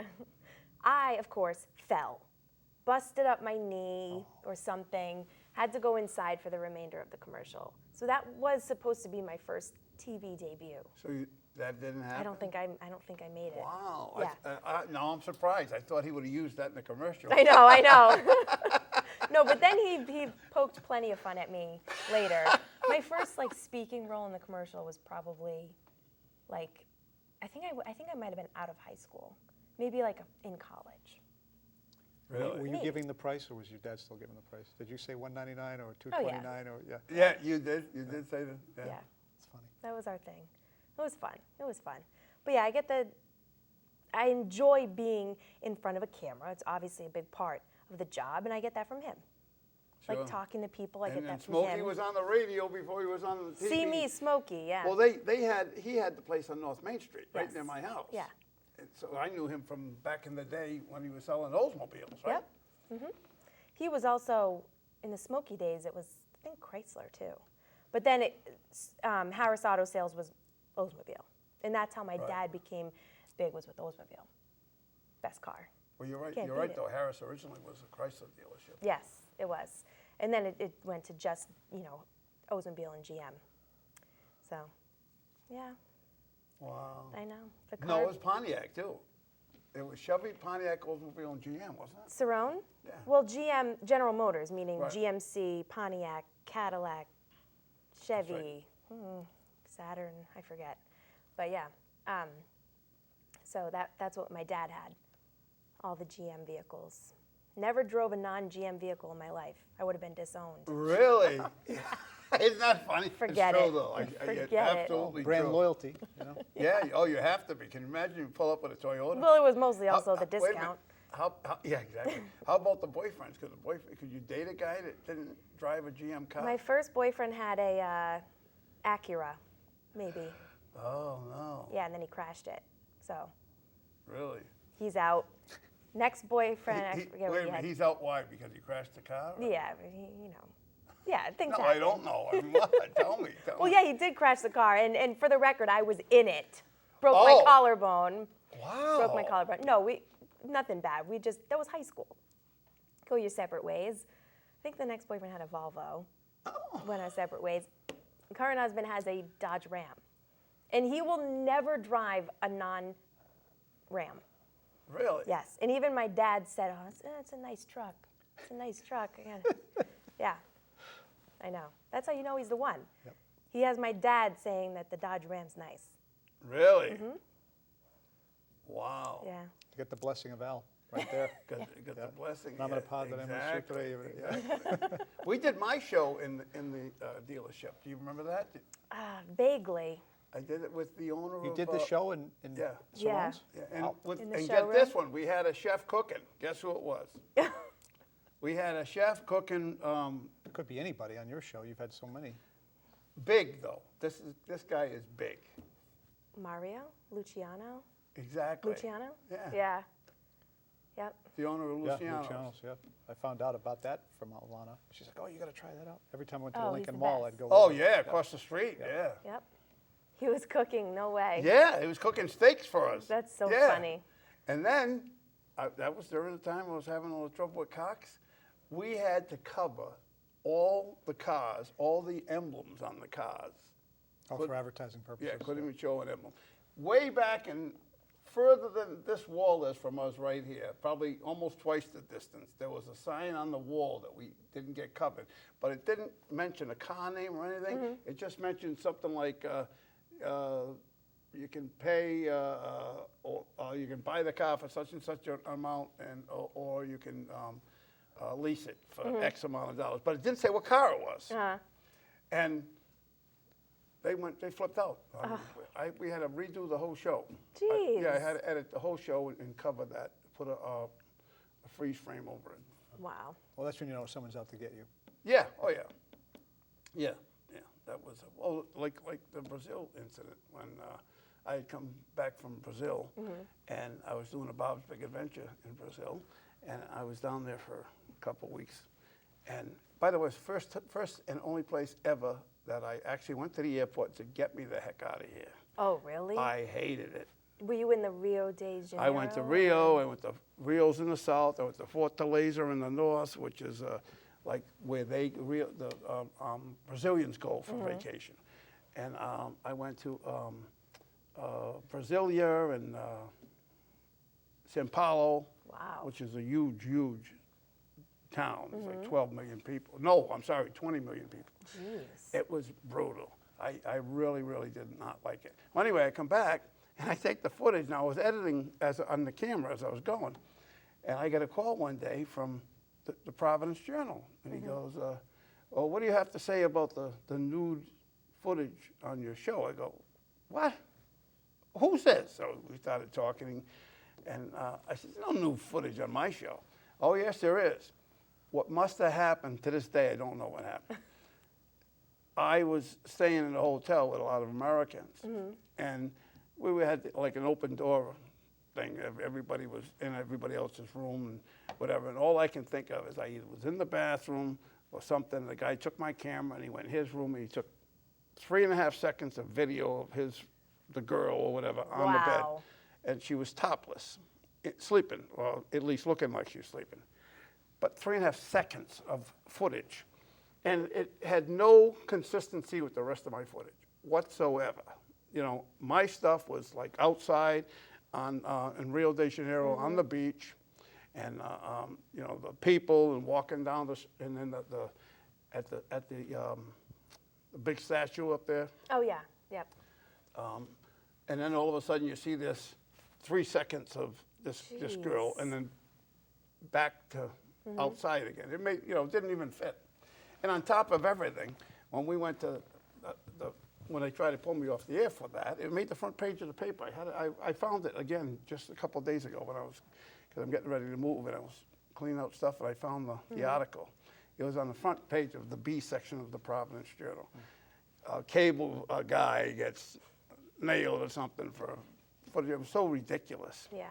I, of course, fell, busted up my knee or something, had to go inside for the remainder of the commercial. So that was supposed to be my first TV debut. So that didn't happen? I don't think I made it. Wow. Yeah. No, I'm surprised. I thought he would have used that in the commercial. I know. No, but then he poked plenty of fun at me later. My first speaking role in the commercial was probably I think I might have been out of high school, maybe in college. Really? Were you Neat. giving the price, or was your dad still giving the price? Did you say $199 or $229 Oh, yeah. or yeah? Yeah, you did. You did say that. Yeah, It's funny. that was our thing. It was fun. But yeah, I enjoy being in front of a camera. It's obviously a big part of the job, and I get that from him. Sure. Talking to people, I get And that from Smokey him. was on the radio before he was on the TV. See me, Smokey, yeah. Well, he had the place on North Main Street, right Yes. near my house. Yeah. And so I knew him from back in the day when he was selling Oldsmobiles, right? Yep. He was also, in the Smokey days, it was, I think, Chrysler, too. But then Harris Auto Sales was Oldsmobile. And that's how my Right. dad became big, was with Oldsmobile. Best car. Well, you're right. Can't You're beat right, it. though. Harris originally was a Chrysler dealership. Yes, it was. And then it went to just, Oldsmobile and GM. So, yeah, Wow. I know. The No, car. it was Pontiac, too. It was Chevy, Pontiac, Oldsmobile, and GM, wasn't it? Cerrone? Yeah. Well, GM, General Motors, meaning Right. GMC, Pontiac, Cadillac, Chevy, right. Saturn, I forget. But yeah, so that's what my dad had, all the GM vehicles. Never drove a non-GM vehicle in my life. I would have been disowned. Really? Isn't that funny? Forget it's true, it. though. Forget it's it. absolutely Brand true. loyalty, you know? Yeah. Oh, you have to be. Can you imagine you pull up with a Toyota? Well, it was mostly also the Wait a minute. discount. Yeah, exactly. How about the boyfriends? Could you date a guy that didn't drive a GM car? My first boyfriend had a Acura, maybe. Oh, no. Yeah, and then he crashed it. So Really? He's out. Next boyfriend, I He- forget wait what a he minute, had. he's out why? Because he crashed the car? or- Yeah, yeah, things No, happen. I don't know. I mean, what? Tell me. Well, yeah, he did crash the car, and for the record, I was in it. Broke Oh. my collarbone. Wow. Broke my collarbone. No, nothing bad. That was high school. Go your separate ways. I think the next boyfriend had a Volvo. Went our separate ways. Current husband has a Dodge Ram, and he will never drive a non-Ram. Really? Yes, and even my dad said, "Oh, it's a nice truck. It's a nice truck." Yeah, I know. That's how you know he's the one. Yep. He has my dad saying that the Dodge Ram's nice. Really? Wow. Yeah. You get the blessing of Al right there. Got the blessing. Name yeah, Padre, exactly. exactly. We did my show in the dealership. Do you remember that? Vaguely. I did it with the owner You of... did the show in yeah. Saloons? Yeah, and, Wow. In the and get showroom? this one, we had a chef cooking. Guess who it was? We had a chef cooking, It could be anybody on your show. You've had so many. big though. This guy is big. Mario? Luciano? Exactly. Luciano? Yeah. Yeah. Yep. The owner of Yeah, Luciano's. Luciano's, yeah. I found out about that from Alana. She's like, oh, you got to try that out. Every time I went to Oh, the he's Lincoln the Mall, best. I'd go Oh over. yeah, across the street. Yeah. Yep. He was cooking, no way. Yeah, he was cooking steaks for us. That's so Yeah. funny. And then, that was during the time I was having a little trouble with Cox. We had to cover all the cars, all the emblems on the cars. Oh, for advertising purposes. Yeah, couldn't even show an emblem. Way back and further than this wall is from us right here, probably almost twice the distance, there was a sign on the wall that we didn't get covered. But it didn't mention a car name or anything. It just mentioned something like, you can pay, or you can buy the car for such and such an amount, and or you can lease it for X amount of dollars. But it didn't say what car it was. And they flipped out. We had to redo the whole show. Jeez. Yeah, I had to edit the whole show and cover that, put a freeze frame over it. Wow. Well, that's when you know someone's out to get you. Yeah, oh yeah. Yeah, yeah, that was, well, like the Brazil incident when I had come back from Brazil and I was doing a Bob's Big Adventure in Brazil and I was down there for a couple weeks. And by the way, it's first and only place ever that I actually went to the airport to get me the heck out of here. Oh, really? I hated it. Were you in the Rio de Janeiro? I went to Rio, I went to Rio's in the south, I went to Fortaleza in the north, which is like where the Brazilians go for vacation. And I went to Brasilia and São Paulo, Wow. which is a huge, huge town. It's like 12 million people. No, I'm sorry, 20 million people. Jeez. It was brutal. I really, really did not like it. Well, anyway, I come back and I take the footage. Now I was editing on the camera as I was going, and I get a call one day from the Providence Journal, and he goes, "Well, what do you have to say about the nude footage on your show?" I go, "What? Who's this?" So we started talking, and I said, "No nude footage on my show." "Oh yes, there is." What must have happened, to this day, I don't know what happened. I was staying in a hotel with a lot of Americans, and we had like an open door thing. Everybody was in everybody else's room and whatever, and all I can think of is I either was in the bathroom or something. The guy took my camera and he went in his room and he took 3.5 seconds of video of the girl or whatever on the bed, Wow. and she was topless, sleeping, or at least looking like she was sleeping. But 3.5 seconds of footage. And it had no consistency with the rest of my footage whatsoever. You know, my stuff was like outside in Rio de Janeiro on the beach, and you know, the people and walking down and then at the big statue up there. Oh, yeah. Yep. And then all of a sudden you see this 3 seconds of this girl, and then back to outside again. It made, you know, it didn't even fit. And on top of everything, when we went to when they tried to pull me off the air for that, it made the front page of the paper. I found it again just a couple of days ago when because I'm getting ready to move and I was cleaning out stuff and I found the article. It was on the front page of the B section of the Providence Journal. A cable guy gets nailed or something for footage. It was so ridiculous. Yeah.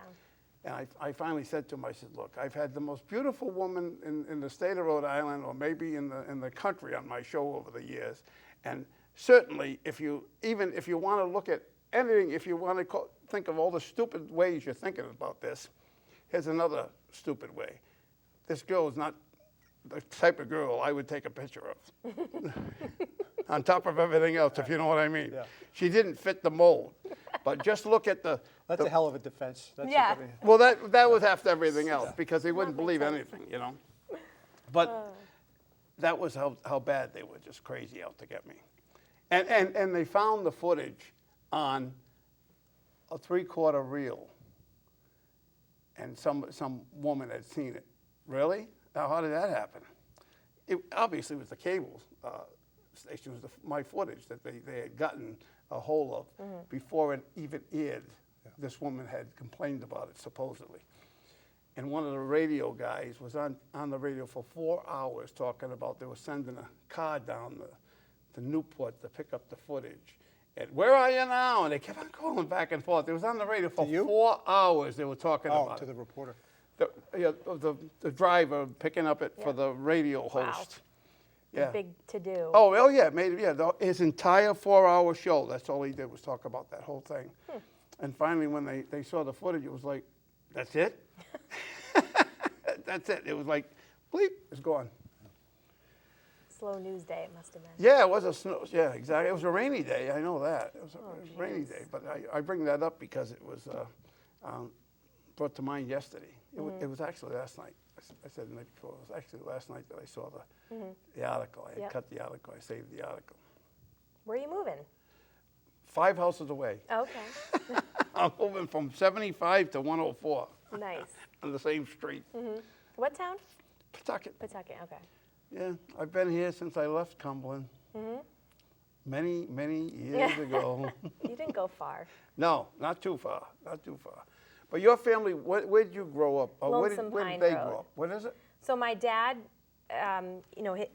And I finally said to him, I said, look, I've had the most beautiful woman in the state of Rhode Island, or maybe in the country, on my show over the years. And certainly, if you want to look at anything, if you want to think of all the stupid ways you're thinking about this, here's another stupid way. This girl is not the type of girl I would take a picture of. On top of everything else, if you know what I mean. Yeah. She didn't fit the mold. But just look at the... That's a hell of a defense. That's Yeah. Well, that was after everything else, because they wouldn't believe anything, you know. But that was how bad they were, just crazy out to get me. And they found the footage on a 3/4 reel, and some woman had seen it. Really? Now, how did that happen? It obviously was the cable station, was my footage that they had gotten a hold of before it even aired. Yeah. This woman had complained about it, supposedly. And one of the radio guys was on the radio for 4 hours talking about they were sending a car down to Newport to pick up the footage. And where are you now? And they kept on calling back and forth. It was on the radio for 4 hours. They were talking about it. To the reporter. The driver picking up it for the radio host. Yeah. Big to do. Oh, yeah, his entire 4-hour show, that's all he did was talk about that whole thing. And finally, when they saw the footage, it was like, that's it? That's it. It was like, bleep, it's gone. Slow news day, it must have been. Yeah, it was yeah, exactly. It was a rainy day, I know that. It was a rainy day, but I bring that up because it was brought to mind yesterday. It was actually last night. I said the night before. It was actually last night that I saw the article. I had cut the article. I saved the article. Where are you moving? 5 houses away. Okay. I'm moving from 75 to 104 Nice. on the same street. What town? Pawtucket. Pawtucket, okay. Yeah, I've been here since I left Cumberland. Many, many years ago. You didn't go far. No, not too far. Not too far. But your family, where did you grow up? Or where Lonesome did Pine they Road. grow up? What is it? So my dad,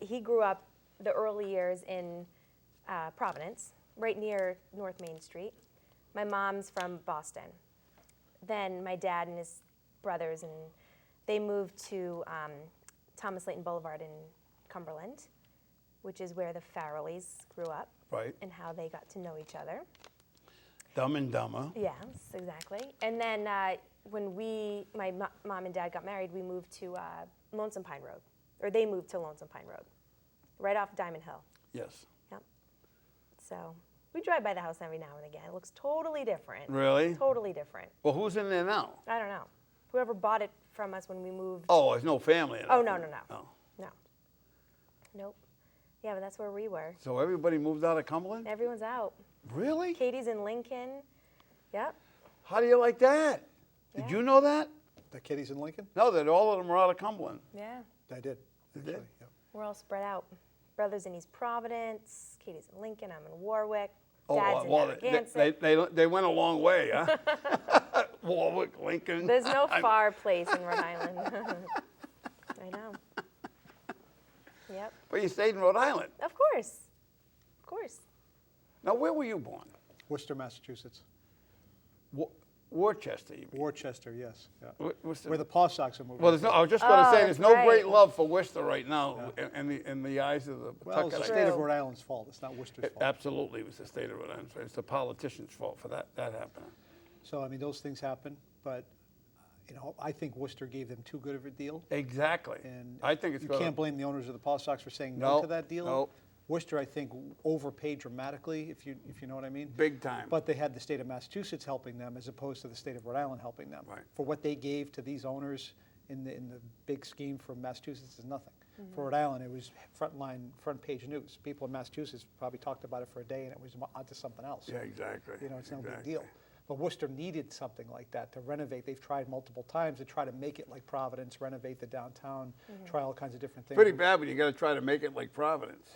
he grew up the early years in Providence, right near North Main Street. My mom's from Boston. Then my dad and his brothers, and they moved to Thomas Layton Boulevard in Cumberland, which is where the Farrellys grew up. Right. And how they got to know each other. Dumb and Dumber. Yes, exactly. And then when my mom and dad got married, we moved to Lonesome Pine Road, or they moved to Lonesome Pine Road, right off Diamond Hill. Yes. Yep. So we drive by the house every now and again. It looks totally different. Really? Totally different. Well, who's in there now? I don't know. Whoever bought it from us when we moved. Oh, there's no family in it. Oh, no. Oh. No. Nope. Yeah, but that's where we were. So everybody moved out of Cumberland? Everyone's out. Really? Katie's in Lincoln. Yep. How do you like that? Did Yeah. you know that? The kiddies in Lincoln? No, that all of them are out of Cumberland. Yeah. I did. Actually, did? yeah. We're all spread out. Brother's in East Providence. Katie's in Lincoln. I'm in Warwick. Oh, Dad's in well, Narragansett. they went a long way, huh? Warwick, Lincoln. There's no far place in Rhode Island. I know. Yep. But you stayed in Rhode Island. Of course. Of course. Now, where were you born? Worcester, Massachusetts. Worcester, you mean? Worcester, yes. Yeah. Worcester. Where the Paw Sox are moving. Well, I was just going to say, there's no right. great love for Worcester right now in the eyes of the Well, it's the Pawtucket. state of True. Rhode Island's fault. It's not Worcester's fault. Absolutely, it was the state of Rhode Island. It's the politicians' fault for that happening. So, I mean, those things happen, but, I think Worcester gave them too good of a deal. Exactly. And I think it's you going can't blame the owners of the Paw Sox for saying No, no to that deal. no. Worcester, I think, overpaid dramatically, if you know what I mean. big time. But they had the state of Massachusetts helping them as opposed to the state of Rhode Island helping them. Right. For what they gave to these owners in the big scheme for Massachusetts is nothing. For Rhode Island, it was front page news. People in Massachusetts probably talked about it for a day and it was onto something else. Yeah, exactly. It's no big Exactly. deal. But Worcester needed something like that to renovate. They've tried multiple times to try to make it like Providence, renovate the downtown, try all kinds of different things. Pretty bad when you got to try to make it like Providence.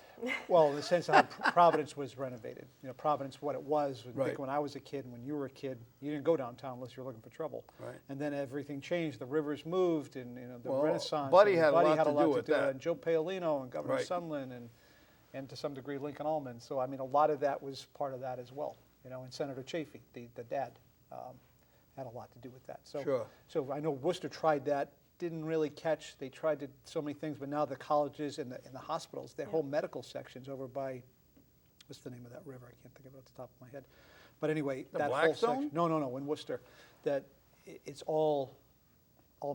Well, in the sense of how Providence was renovated. Providence, what it was, I Right. think when I was a kid and when you were a kid, you didn't go downtown unless you were looking for trouble. Right. And then everything changed. The rivers moved and the Well, Renaissance. Buddy and had a lot to do with with that. And Joe Paolino and Governor Right. Sondland and to some degree Lincoln Allman. So, I mean, a lot of that was part of that as well. And Senator Chafee, the dad. had a lot to do with that. So, Sure. so I know Worcester tried that, didn't really catch. They tried to, so many things, but now the colleges and the hospitals, their whole medical sections over by, what's the name of that river? I can't think of it off the top of my head. But anyway, The that whole Blackstone? section. No, in Worcester. That it's all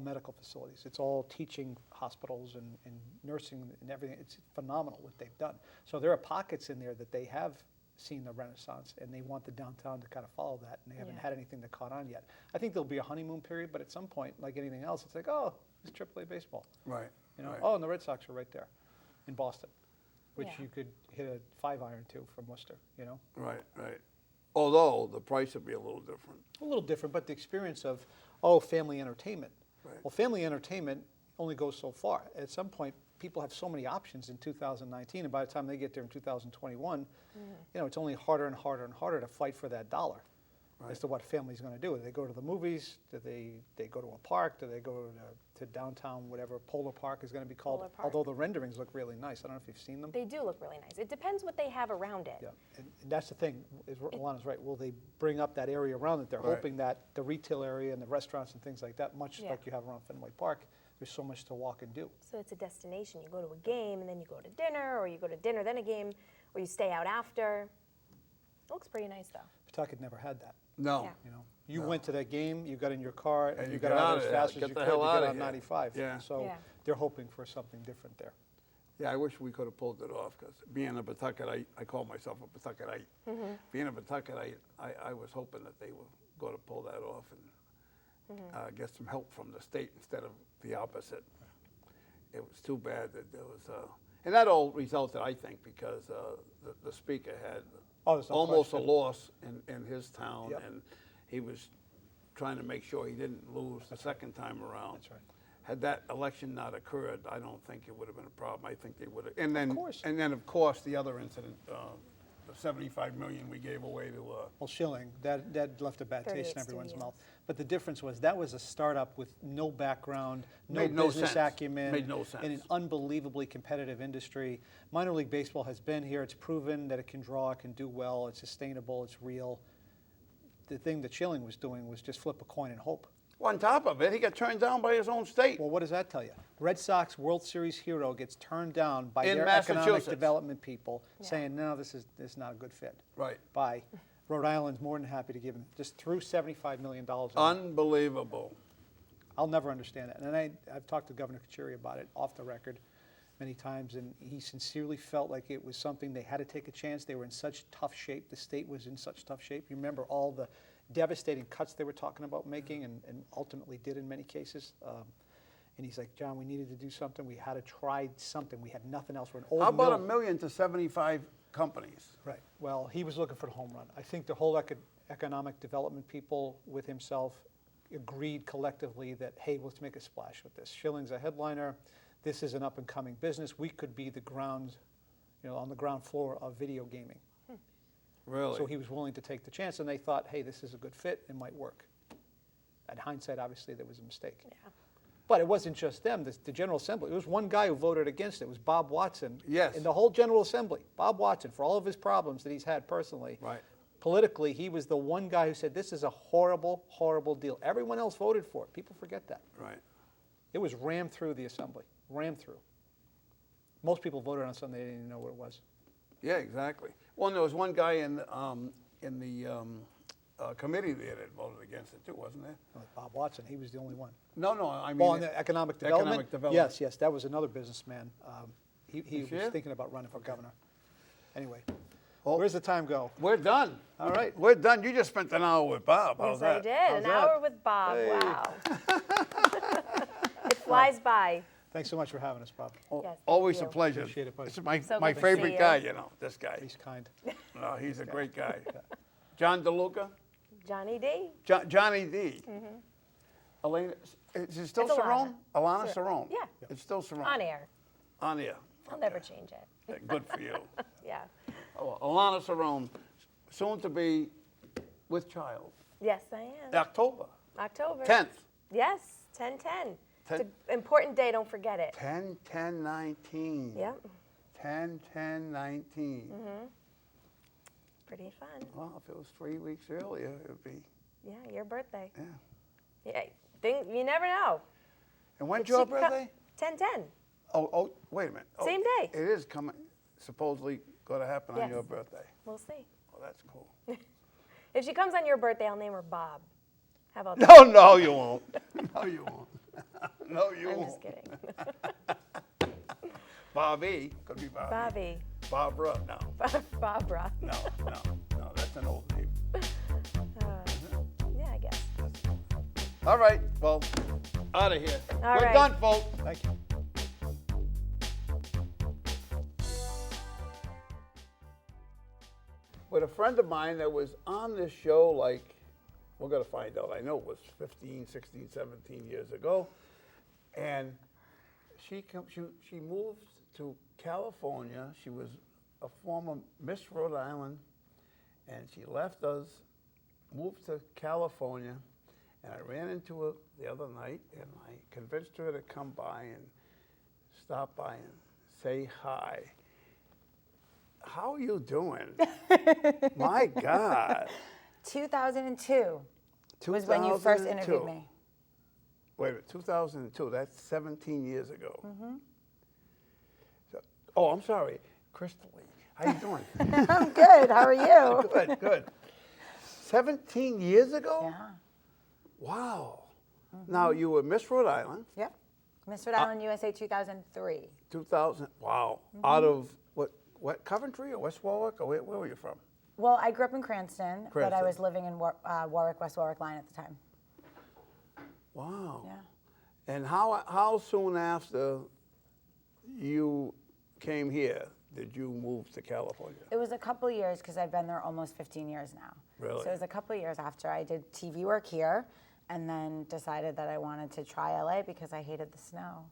medical facilities. It's all teaching hospitals and nursing and everything. It's phenomenal what they've done. So there are pockets in there that they have seen the renaissance, and they want the downtown to kind of follow that, and they haven't had anything that caught on yet. I think there'll be a honeymoon period, but at some point, like anything else, it's like, oh, it's AAA baseball. Right. You know, right. oh, and the Red Sox are right there in Boston, which Yeah. you could hit a 5-iron to from Worcester, you know? Right, right. Although the price would be a little different. A little different, but the experience of, oh, family entertainment. Right. Well, family entertainment only goes so far. At some point, people have so many options in 2019, and by the time they get there in 2021, you know, it's only harder and harder and harder to fight for that dollar as to what family's going to do. Do they go to the movies? Do they go to a park? Do they go to downtown, whatever Polar Park is going to be called? Polar Park. Although the renderings look really nice. I don't know if you've seen them. They do look really nice. It depends what they have around it. Yeah, and that's the thing, is Alana's right. Will they bring up that area around it? They're Right. hoping that the retail area and the restaurants and things like that, much Yeah. like you have around Fenway Park, there's so much to walk and do. So it's a destination. You go to a game, and then you go to dinner, or you go to dinner, then a game, or you stay out after. It looks pretty nice, though. Pawtucket never had that. No. Yeah. You know, you went to that game, you got in your car, and you you got got out out as of there. fast as Get you the could hell to outta get on here. 95. Yeah. So Yeah. they're hoping for something different there. Yeah, I wish we could have pulled it off, because being a Pawtucketite, I call myself a Pawtucketite. Being a Pawtucketite, I was hoping that they were going to pull that off and get some help from the state instead of the opposite. It was too bad that there was, and that all resulted, I think, because the speaker had Oh, there's no almost question. a loss in his town, Yep. and he was trying to make sure he didn't lose the second time around. That's right. Had that election not occurred, I don't think it would have been a problem. I think they would have. And then, course. of course, the other incident, the 75 million we gave away to. Well, Schilling, that left a bad taste 38 in everyone's studios. mouth. But the difference was that was a startup with no background, no Made no business sense. acumen, Made no in an sense. unbelievably competitive industry. Minor League Baseball has been here. It's proven that it can draw, it can do well, it's sustainable, it's real. The thing that Schilling was doing was just flip a coin and hope. On top of it, he got turned down by his own state. Well, what does that tell you? Red Sox World Series hero gets turned down by In their economic Massachusetts. development people, Yeah. saying, no, this is not a good fit. Right. By Rhode Island's more than happy to give him, just threw $75 million. Unbelievable. I'll never understand that. And I've talked to Governor Kucheri about it off the record many times, and he sincerely felt like it was something they had to take a chance. They were in such tough shape. The state was in such tough shape. You remember all the devastating cuts they were talking about making, and ultimately did in many cases. And he's like, John, we needed to do something. We had to try something. We had nothing else. We're an old How about mill. $1 million to 75 companies? Right. Well, he was looking for the home run. I think the whole economic development people with himself agreed collectively that, hey, let's make a splash with this. Schilling's a headliner. This is an up-and-coming business. We could be the ground, on the ground floor of video gaming. Really? So he was willing to take the chance, and they thought, hey, this is a good fit. It might work. At hindsight, obviously, there was a mistake. Yeah. But it wasn't just them. The General Assembly, there was one guy who voted against it. It was Bob Watson. Yes. In the whole General Assembly, Bob Watson, for all of his problems that he's had personally, Right. politically, he was the one guy who said, this is a horrible, horrible deal. Everyone else voted for it. People forget that. Right. It was rammed through the Assembly, rammed through. Most people voted on something they didn't even know what it was. Yeah, exactly. Well, there was one guy in the committee there that voted against it too, wasn't there? Like Bob Watson, he was the only one. No, I mean. Well, on the economic development? Economic development. Yes, that was another businessman. He This was year? thinking about running for governor. Anyway, Oh. where's the time go? We're done. All right. We're done. You just spent an hour with Bob. How's Yes, I that? did. How's An that? hour with Bob. Hey. Wow. It flies by. Thanks so much for having us, Bob. Al- Yes, thank Always a you. pleasure. Appreciate it, buddy. This is my So my good to see favorite you. guy, this guy. He's kind. No, he's a great guy. John DeLtca? Johnny D. Johnny D. Elena, is it still It's Cerrone? Alana Cer- Cerrone. yeah. It's still Cerrone. On air. On air. I'll never change it. Yeah, good for you. Yeah. Oh, Alana Cerrone, soon to be with child. Yes, I am. October October. 10th. Yes, 10/10. It's 10 an important day. Don't forget it. 10/10/19. Yep. 10/10/19. Pretty fun. Well, if it was 3 weeks earlier, it would be Yeah, your birthday. Yeah. Yeah, you never know. And when's your birthday? 10/10. Oh, wait a minute. Oh, Same day. It is coming, supposedly going to happen on Yes. your birthday. We'll see. Oh, that's cool. If she comes on your birthday, I'll name her Bob. How about No, no, you won't. No, you won't. No, you that? I'm won't. just kidding. Bobby. Could be Bobby. Bobby. Barbara. No. Barbara. No. That's an old name. Yeah, I guess. All right. Well, out of here. All We're right. done, folks. Thank you. With a friend of mine that was on this show, like, we're going to find out. I know it was 15, 16, 17 years ago. And she moved to California. She was a former Miss Rhode Island, and she left us, moved to California, and I ran into her the other night, and I convinced her to come by and stop by and say hi. How are you doing? My God. 2002 was when you first 2002. interviewed me. Wait a minute, 2002, that's 17 years ago. So, oh, I'm sorry, Krisily. How you doing? I'm good. How are you? Good. 17 years ago? Yeah. Wow. Now, you were Miss Rhode Island, Yep. Miss Rhode Island USA 2003. 2000, wow. Out of, what, Coventry or West Warwick, or where were you from? Well, I grew up in Cranston, but I Cranston. was living in Warwick, West Warwick line at the time. Wow. Yeah. And how soon after you came here did you move to California? It was a couple of years because I've been there almost 15 years now. Really? So it was a couple of years after I did TV work here and then decided that I wanted to try LA because I hated the snow.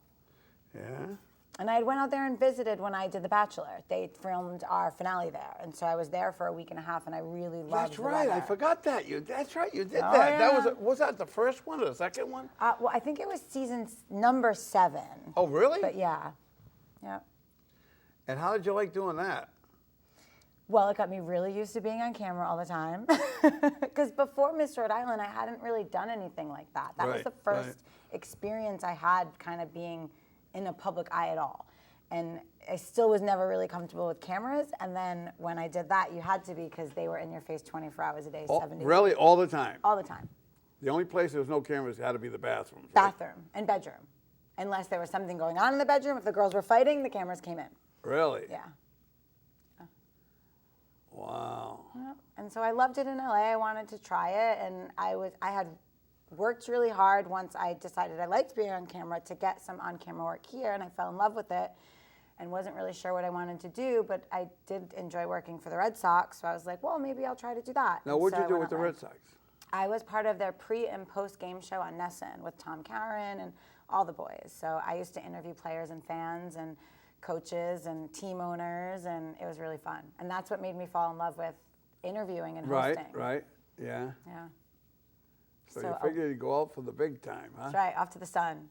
Yeah? And I went out there and visited when I did The Bachelor. They filmed our finale there. And so I was there for a week and a half and I really loved That's right. the I weather. forgot that. That's right. You did Oh, that. That yeah. was that the first one or the second one? Well, I think it was season number 7. Oh, really? But yeah. And how did you like doing that? Well, it got me really used to being on camera all the time. Because before Miss Rhode Island, I hadn't really done anything like that. That was Right, the first right. experience I had kind of being in a public eye at all. And I still was never really comfortable with cameras. And then when I did that, you had to be because they were in your face 24 hours a day, 7 days. Really? All the time? All the time. The only place there was no cameras had to be the bathrooms. Right? Bathroom and bedroom. Unless there was something going on in the bedroom. If the girls were fighting, the cameras came in. Really? Yeah. Wow. Yep. And so I loved it in LA. I wanted to try it, and I had worked really hard once I decided I liked being on camera to get some on-camera work here, and I fell in love with it and wasn't really sure what I wanted to do, but I did enjoy working for the Red Sox, so I was like, well, maybe I'll try to do that. Now, And what'd so you I do went with the on Red Sox? I was part of their pre- and post-game show on Nesson with Tom Caron and all the boys. So I used to interview players and fans and coaches and team owners, and it was really fun. And that's what made me fall in love with interviewing and hosting. Right. Yeah. Yeah. So you figured you'd go out for the big time, huh? That's right, off to the sun.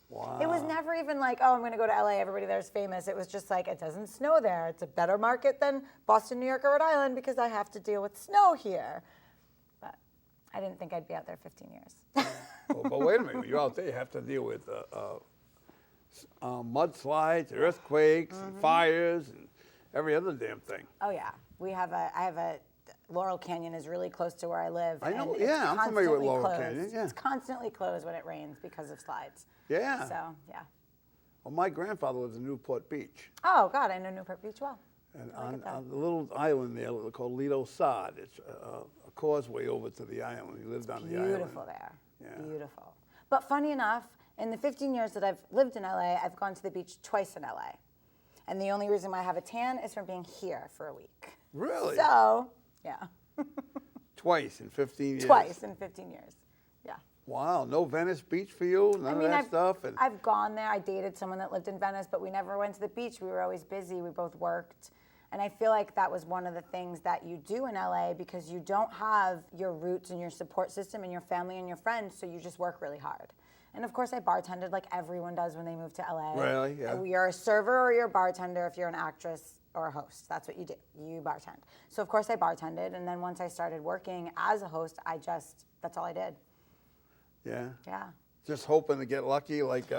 Wow. It was never even like, oh, I'm going to go to LA, everybody there's famous. It was just like, it doesn't snow there. It's a better market than Boston, New York, or Rhode Island because I have to deal with snow here. But I didn't think I'd be out there 15 years. But wait a minute. When you're out there, you have to deal with mudslides, earthquakes, and fires, and every other damn thing. Oh yeah, I have a Laurel Canyon is really close to where I live. I know, and it's yeah, I'm familiar with constantly Laurel closed. Canyon, yeah. It's constantly closed when it rains because of slides. Yeah. So yeah. Well, my grandfather lives in Newport Beach. Oh God, I know Newport Beach well. And on the little island there called Lido Sod, it's a causeway over to the island. He lived on the island. Beautiful there. Yeah. Beautiful. But funny enough, in the 15 years that I've lived in LA, I've gone to the beach twice in LA. And the only reason why I have a tan is from being here for a week. Really? So, yeah. Twice in 15 years? Twice in 15 years. Yeah. Wow, no Venice Beach for you? None of that stuff? I've gone there. I dated someone that lived in Venice, but we never went to the beach. We were always busy. We both worked. And I feel like that was one of the things that you do in LA because you don't have your roots and your support system and your family and your friends, so you just work really hard. And of course, I bartended like everyone does when they move to LA. Really? Yeah. You're a server or you're a bartender if you're an actress or a host. That's what you do. You bartend. So of course I bartended, and then once I started working as a host, that's all I did. Yeah. Yeah. Just hoping to get lucky, like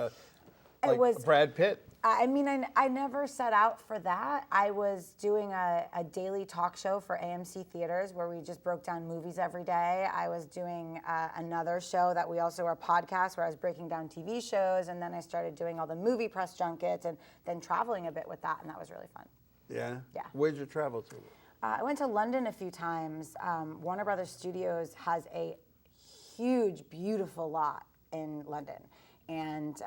was- Brad Pitt. I mean, I never set out for that. I was doing a daily talk show for AMC Theaters where we just broke down movies every day. I was doing another show that we also were a podcast where I was breaking down TV shows, and then I started doing all the movie press junkets and then traveling a bit with that, and that was really fun. Yeah? Yeah. Where'd you travel to? I went to London a few times. Warner Brothers Studios has a huge, beautiful lot in London. And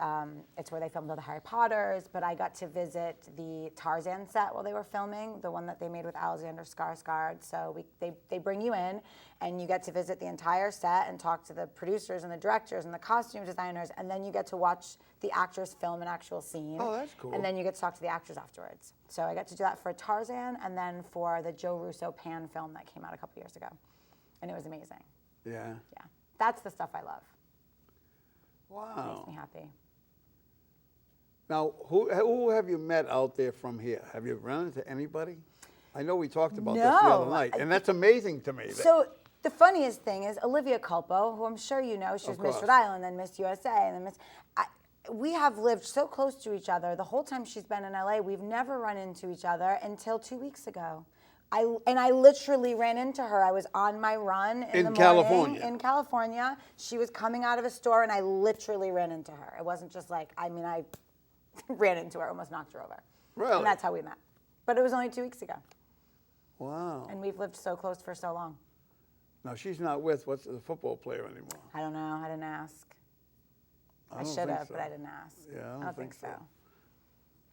it's where they filmed all the Harry Potters, but I got to visit the Tarzan set while they were filming, the one that they made with Alexander Skarsgård. So they bring you in, and you get to visit the entire set and talk to the producers and the directors and the costume designers, and then you get to watch the actors film an actual scene. Oh, that's cool. And then you get to talk to the actors afterwards. So I got to do that for Tarzan, and then for the Joe Russo Pan film that came out a couple years ago. And it was amazing. Yeah. Yeah. That's the stuff I love. Wow. Makes me happy. Now, who have you met out there from here? Have you run into anybody? I know we talked about this the other No. night, and that's amazing to me. So the funniest thing is Olivia Culpo, who I'm sure you know, she was Of Miss course. Rhode Island, then Miss USA, and then we have lived so close to each other. The whole time she's been in LA, we've never run into each other until 2 weeks ago. I literally ran into her. I was on my run in the morning California. in California. She was coming out of a store, and I literally ran into her. It wasn't just like, I ran into her, almost knocked her over. Really? And that's how we met. But it was only 2 weeks ago. Wow. And we've lived so close for so long. Now, she's not with what's the football player anymore. I don't know. I didn't ask. I don't should think have, so. but I didn't ask. Yeah, I don't think so.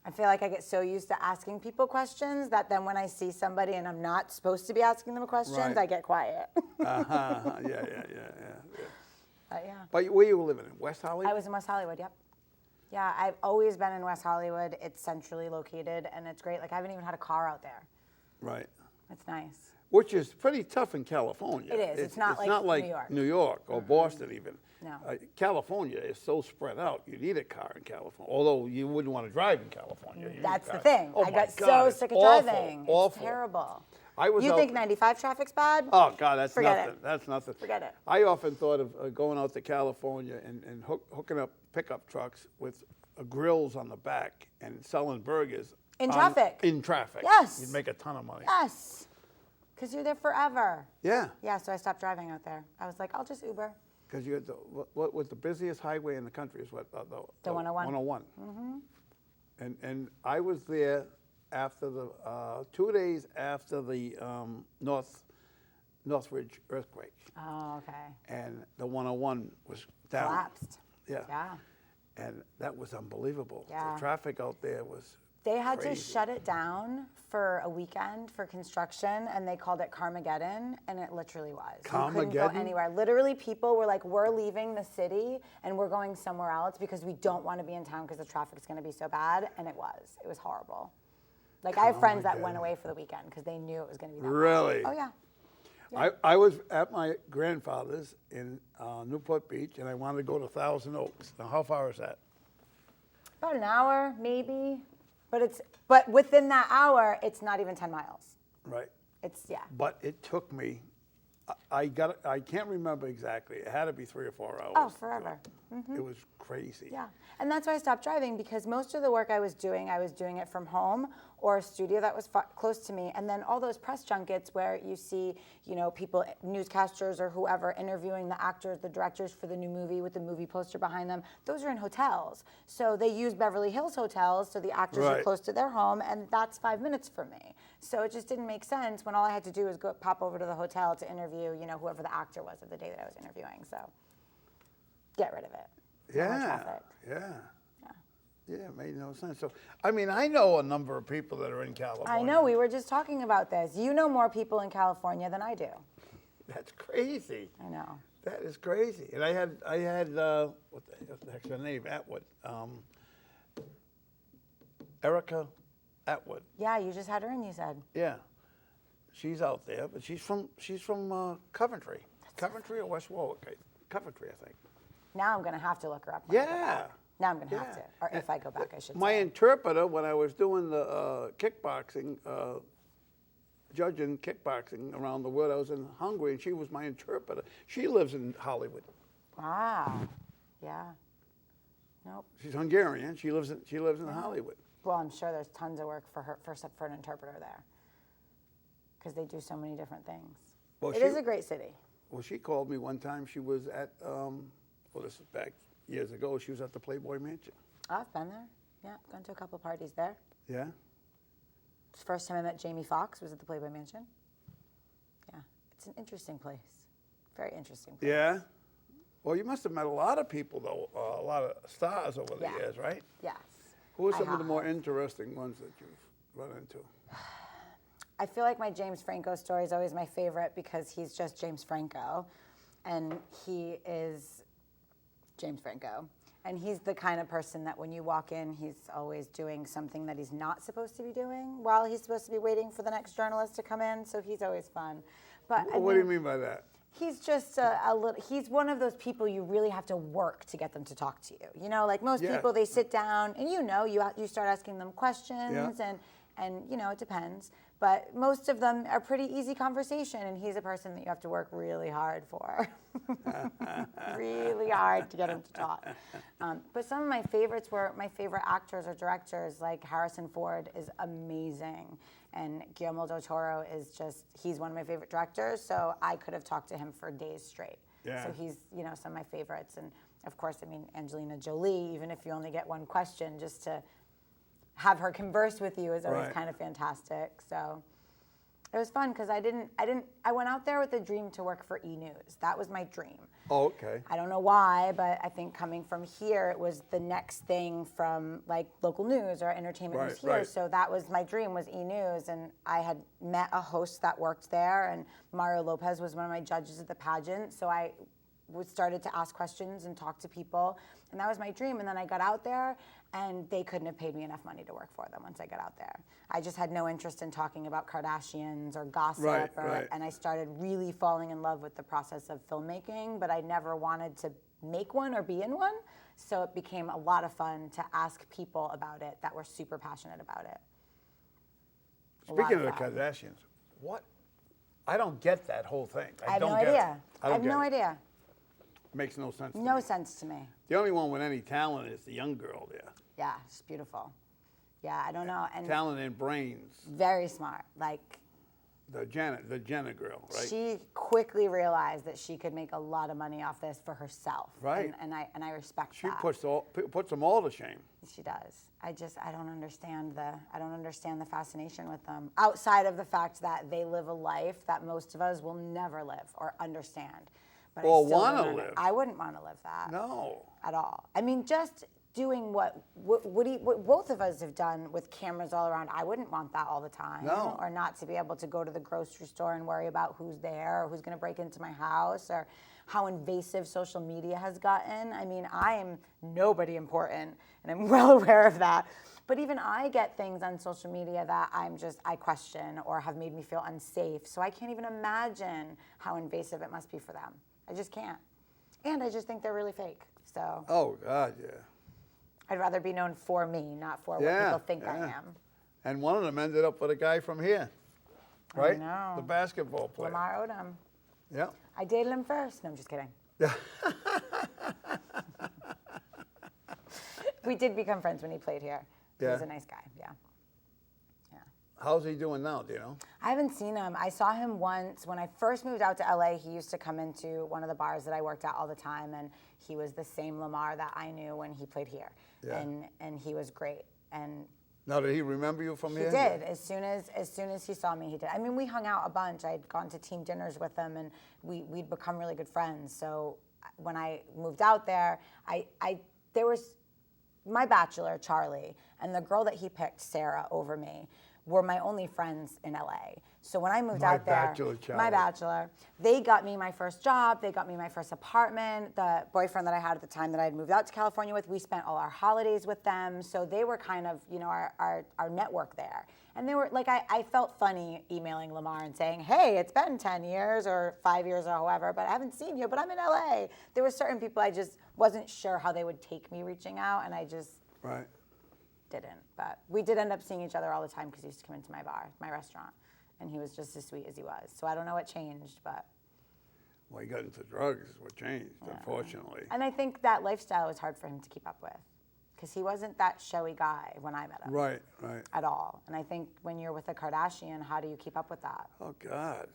I feel like I get so used to asking people questions that then when I see somebody and I'm not supposed to be asking them questions, Right. I get quiet. Yeah. But yeah. But where you living in? West Hollywood? I was in West Hollywood, yep. Yeah, I've always been in West Hollywood. It's centrally located, and it's great. Like, I haven't even had a car out there. Right. It's nice. Which is pretty tough in California. It is. It's not like New York. Or Boston even. No. California is so spread out. You need a car in California. Although you wouldn't want to drive in California. You need That's a the car. thing. Oh I my got God, so it's sick of awful, driving. Awful. It's terrible. I was You out- think 95 traffic's bad? Oh God, that's Forget nothing. it. That's nothing. Forget it. I often thought of going out to California and hooking up pickup trucks with grills on the back and selling burgers. In traffic. In traffic. Yes. You'd make a ton of money. Yes. Because you're there forever. Yeah. Yeah, so I stopped driving out there. I was like, I'll just Uber. Because you had what was the busiest highway in the country is what? The 101. 101. And I was there after the 2 days after the Northridge earthquake, Oh, okay. and the 101 was down. Collapsed. Yeah. Yeah. And that was unbelievable. Yeah. The traffic out there was. They had to crazy. shut it down for a weekend for construction, and they called it Carmageddon, and it literally was. You couldn't go Carmageddon? anywhere. Literally, people were like, we're leaving the city, and we're going somewhere else because we don't want to be in town because the traffic's going to be so bad, and it was. It was horrible. Like, I have friends that went away for the weekend because they knew it was going to be that bad. Really? Oh, yeah. I was at my grandfather's in Newport Beach, and I wanted to go to Thousand Oaks. Now, how far is that? About an hour, maybe. But within that hour, it's not even 10 miles. Right. It's, yeah. But it took me. I can't remember exactly. It had to be 3 or 4 hours. Oh, forever. It was crazy. Yeah, and that's why I stopped driving, because most of the work I was doing it from home or a studio that was close to me. And then all those press junkets where you see, people, newscasters or whoever interviewing the actors, the directors for the new movie with the movie poster behind them, those are in hotels. So they use Beverly Hills hotels, so the actors are Right. close to their home, and that's 5 minutes for me. So it just didn't make sense when all I had to do was pop over to the hotel to interview, whoever the actor was of the day that I was interviewing. So get rid of it. No more Yeah. traffic. Yeah. Yeah, it made no sense. So, I know a number of people that are in California. I know, we were just talking about this. You know more people in California than I do. That's crazy. I know. That is crazy. And I had what the heck's her name? Atwood. Erica Atwood. Yeah, you just had her in, you said. Yeah. She's out there, but she's from Coventry. Coventry or West Warwick? Coventry, I think. Now I'm going to have to look her up. Yeah. Now I'm going to have Yeah. to, or if I go back, I should My say. interpreter, when I was doing the kickboxing, judging kickboxing around the world, I was in Hungary, and she was my interpreter. She lives in Hollywood. Wow. Yeah. Nope. She's Hungarian. She lives in Hollywood. Well, I'm sure there's tons of work for her for an interpreter there, because they do so many different things. Well, It is a great city. Well, she called me one time. She was at, well, this is back years ago. She was at the Playboy Mansion. Oh, I've been there. Yeah, gone to a couple parties there. Yeah? First time I met Jamie Foxx was at the Playboy Mansion. Yeah, it's an interesting place. Very interesting place. Yeah? Well, you must have met a lot of people, though, a lot of stars over the Yeah. years, right? Yes. Who are I some of the have. more interesting ones that you've run into? I feel like my James Franco story is always my favorite because he's just James Franco, and he is James Franco. And he's the kind of person that when you walk in, he's always doing something that he's not supposed to be doing while he's supposed to be waiting for the next journalist to come in. So he's always fun. But I What do you mean, mean by that? he's just a little, he's one of those people you really have to work to get them to talk to you. You know, like most Yeah. people, they sit down and you start asking them questions Yeah. and you know, it depends. But most of them are pretty easy conversation, and he's a person that you have to work really hard for. Really hard to get him to talk. But some of my favorites were my favorite actors or directors, like Harrison Ford is amazing. And Guillermo del Toro is just, he's one of my favorite directors, so I could have talked to him for days straight. Yeah. So he's, you know, some of my favorites. And of course, I mean, Angelina Jolie, even if you only get one question, just to have her converse with you is always Right. kind of fantastic. So it was fun because I went out there with a dream to work for E! News. That was my dream. Oh, okay. I don't know why, but I think coming from here, it was the next thing from like local news or entertainment Right, news here. right. So that was my dream, was E! News. And I had met a host that worked there, and Mario Lopez was one of my judges at the pageant. So I started to ask questions and talk to people, and that was my dream. And then I got out there, and they couldn't have paid me enough money to work for them once I got out there. I just had no interest in talking about Kardashians or gossip, Right, right. and I started really falling in love with the process of filmmaking, but I never wanted to make one or be in one. So it became a lot of fun to ask people about it that were super passionate about it. A lot Speaking of the fun. Kardashians, what? I don't get that whole thing. I have don't no get idea. It. I have don't no get it. idea. Makes no sense. No to me. sense to me. The only one with any talent is the young girl there. Yeah, she's beautiful. Yeah, I don't know. And Talent and brains. very smart. Like, The Jenner girl, right? she quickly realized that she could make a lot of money off this for herself. Right. And I respect She that. puts them all to shame. She does. I don't understand the fascination with them, outside of the fact that they live a life that most of us will never live or understand. But Or I still wanna don't live. I wouldn't want to live that. No. At all. I mean, just doing what both of us have done with cameras all around, I wouldn't want that all the time. No. Or not to be able to go to the grocery store and worry about who's there or who's going to break into my house or how invasive social media has gotten. I mean, I am nobody important, and I'm well aware of that. But even I get things on social media that I question or have made me feel unsafe. So I can't even imagine how invasive it must be for them. I just can't. And I just think they're really fake. So Oh, God, yeah. I'd rather be known for me, not for what Yeah, people think I yeah. am. And one of them ended up with a guy from here, right? know. The basketball player. Lamar Odom. Yeah. I dated him first. No, I'm just kidding. We did become friends when he played here. He was Yeah. a nice guy, yeah. How's he doing now, do you know? I haven't seen him. I saw him once when I first moved out to LA. He used to come into one of the bars that I worked at all the time, and he was the same Lamar that I knew when he played here. Yeah. And he was great. And Now, did he remember you from he here? did. As soon as he saw me, he did. I mean, we hung out a bunch. I'd gone to team dinners with him, and we'd become really good friends. So when I moved out there, there was my bachelor, Charlie, and the girl that he picked, Sarah, over me, were my only friends in LA. So when I moved My out there, bachelor, Charlie. my bachelor, they got me my first job, they got me my first apartment. The boyfriend that I had at the time that I had moved out to California with, we spent all our holidays with them. So they were kind of, our network there. And they were like, I felt funny emailing Lamar and saying, hey, it's been 10 years or 5 years or however, but I haven't seen you, but I'm in LA. There were certain people I just wasn't sure how they would take me reaching out, and I just didn't. But we did end up seeing each other all the time because he used to come into my bar, my restaurant, and he was just as sweet as he was. So I don't know what changed, but. Well, he got into drugs is what changed, unfortunately. And I think that lifestyle was hard for him to keep up with because he wasn't that showy guy when I met him. Right. At all. And I think when you're with a Kardashian, how do you keep up with that? Oh, God.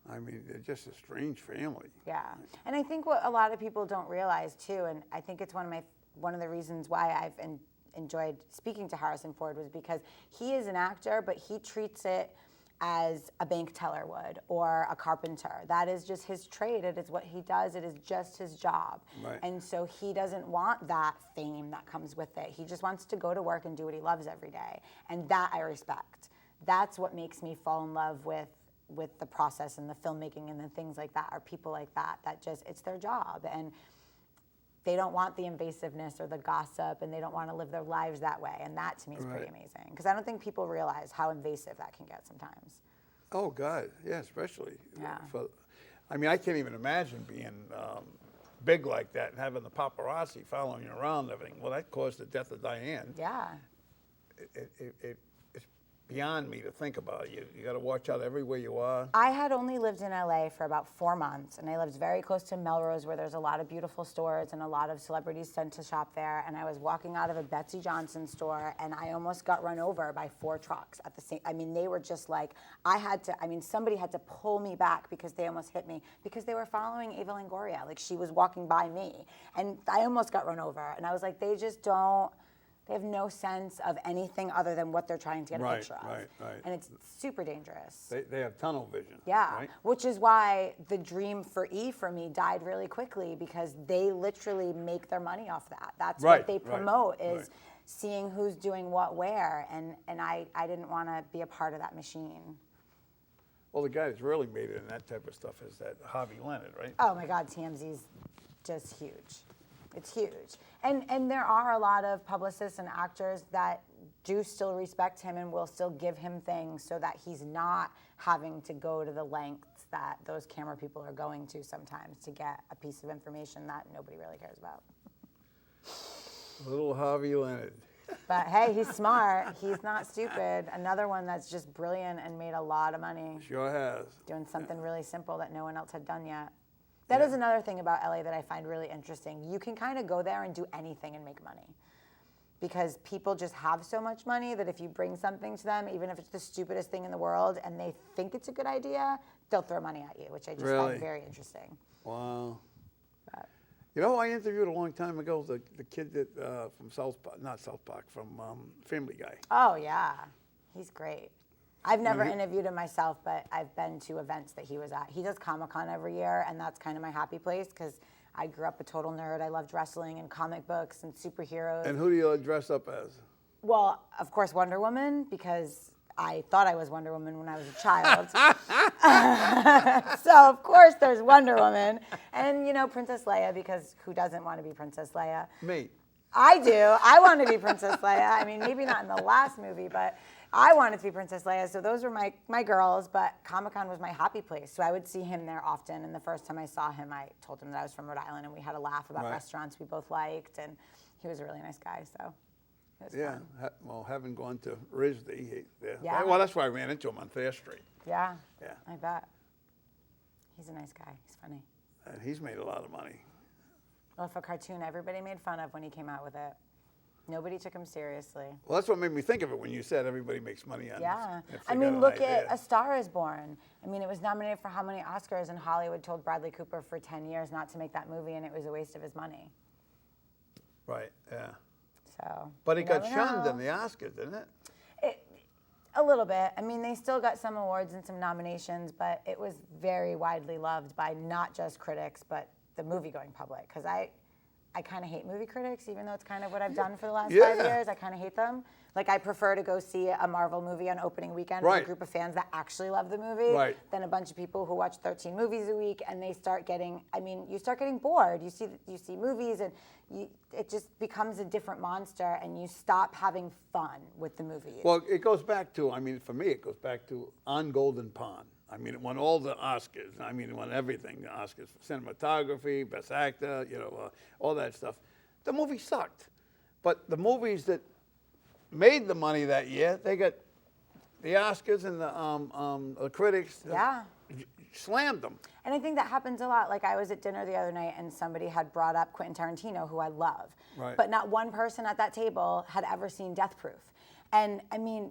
I mean, they're just a strange family. Yeah. And I think what a lot of people don't realize, too, and I think it's one of the reasons why I've enjoyed speaking to Harrison Ford was because he is an actor, but he treats it as a bank teller would or a carpenter. That is just his trade. It is what he does. It is just his job. Right. And so he doesn't want that fame that comes with it. He just wants to go to work and do what he loves every day. And that I respect. That's what makes me fall in love with the process and the filmmaking and the things like that, are people like that just, it's their job. And they don't want the invasiveness or the gossip, and they don't want to live their lives that way. And that, to me, is pretty amazing. Because I don't think people realize how invasive that can get sometimes. Oh, God. Yeah, especially. Yeah. I mean, I can't even imagine being big like that and having the paparazzi following you around and everything. Well, that caused the death of Diane. Yeah. It's beyond me to think about. You got to watch out everywhere you are. I had only lived in LA for about 4 months, and I lived very close to Melrose, where there's a lot of beautiful stores and a lot of celebrities tend to shop there. And I was walking out of a Betsy Johnson store, and I almost got run over by 4 trucks at the same. I mean, they were just like, somebody had to pull me back because they almost hit me because they were following Eva Longoria, like she was walking by me, and I almost got run over. And I was like, they just don't. They have no sense of anything other than what they're trying to get a picture of. Right. And it's super dangerous. They have tunnel vision. Yeah, right? Which is why the dream for E for me died really quickly, because they literally make their money off that. That's what they promote is seeing who's doing what where, and I didn't want to be a part of that machine. Well, the guy that's really made it in that type of stuff is that Harvey Leonard, right? Oh my God, TMZ's just huge. It's huge. And there are a lot of publicists and actors that do still respect him and will still give him things so that he's not having to go to the lengths that those camera people are going to sometimes to get a piece of information that nobody really cares about. Little Harvey Leonard. But hey, he's smart. He's not stupid. Another one that's just brilliant and made a lot of money. Sure has. Doing something really simple that no one else had done yet. That is another thing about LA that I find really interesting. You can kind of go there and do anything and make money. Because people just have so much money that if you bring something to them, even if it's the stupidest thing in the world, and they think it's a good idea, they'll throw money at you, which I just find very interesting. Wow. But, You know, I interviewed a long time ago the kid that from from Family Guy. oh, yeah. He's great. I've never interviewed him myself, but I've been to events that he was at. He does Comic-Con every year, and that's kind of my happy place because I grew up a total nerd. I loved wrestling and comic books and superheroes. And who do you dress up as? Well, of course, Wonder Woman, because I thought I was Wonder Woman when I was a child. So, of course, there's Wonder Woman. And, you know, Princess Leia, because who doesn't want to be Princess Leia? Me. I do. I want to be Princess Leia. I mean, maybe not in the last movie, but I wanted to be Princess Leia. So those were my girls, but Comic-Con was my happy place. So I would see him there often. And the first time I saw him, I told him that I was from Rhode Island, and we had a laugh about restaurants we both liked. And he was a really nice guy, so it was fun. Well, having gone to RISD, Yeah. well, that's why I ran into him on Thayer Street. Yeah, Yeah. I bet. He's a nice guy. He's funny. And he's made a lot of money. Well, if a cartoon everybody made fun of when he came out with it. Nobody took him seriously. Well, that's what made me think of it when you said everybody makes money on Yeah. it. I mean, look at A Star is Born. I mean, it was nominated for how many Oscars, and Hollywood told Bradley Cooper for 10 years not to make that movie, and it was a waste of his money. Right, yeah. So. But it you got never shunned know. in the Oscars, didn't it? A little bit. I mean, they still got some awards and some nominations, but it was very widely loved by not just critics, but the movie-going public. Because I I kind of hate movie critics, even though it's kind of what I've done for the last Yeah. 5 years. I kind of hate them. Like, I prefer to go see a Marvel movie on opening weekend with Right. a group of fans that actually love the movie Right. than a bunch of people who watch 13 movies a week, and they start getting, you start getting bored. You see movies, and it just becomes a different monster, and you stop having fun with the movies. Well, it goes back to, for me, it goes back to On Golden Pond. It won all the Oscars. It won everything, the Oscars for cinematography, best actor, all that stuff. The movie sucked. But the movies that made the money that year, they got the Oscars, and the critics Yeah. slammed them. And I think that happens a lot. Like, I was at dinner the other night and somebody had brought up Quentin Tarantino, who I love. Right. But not one person at that table had ever seen Death Proof. And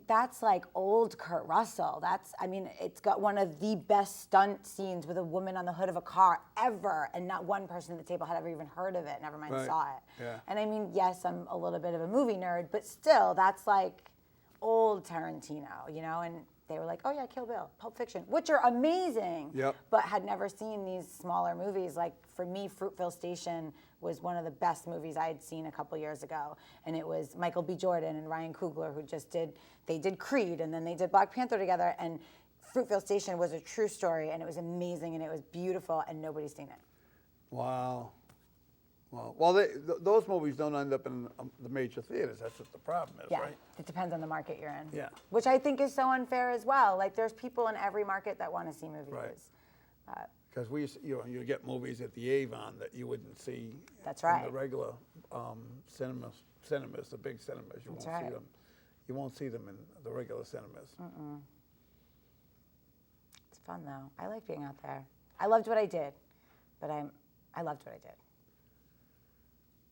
that's like old Kurt Russell. It's got one of the best stunt scenes with a woman on the hood of a car ever. And not one person at the table had ever even heard of it, never mind Right. saw it. Yeah. And yes, I'm a little bit of a movie nerd, but still, that's like old Tarantino, And they were like, oh yeah, Kill Bill, Pulp Fiction, which are amazing, Yep. but had never seen these smaller movies. Like, for me, Fruitvale Station was one of the best movies I had seen a couple years ago. And it was Michael B. Jordan and Ryan Coogler who they did Creed, and then they did Black Panther together. And Fruitvale Station was a true story, and it was amazing, and it was beautiful, and nobody's seen it. Wow. Well, those movies don't end up in the major theaters. That's what the problem is, Yeah, right? it depends on the market you're in. Yeah. Which I think is so unfair as well. Like, there's people in every market that want to see movies. Right. Because you get movies at the Avon that you wouldn't see That's in right. the regular cinemas, the big cinemas. You won't see right. them. You won't see them in the regular cinemas. It's fun, though. I like being out there. I loved what I did, but I loved what I did.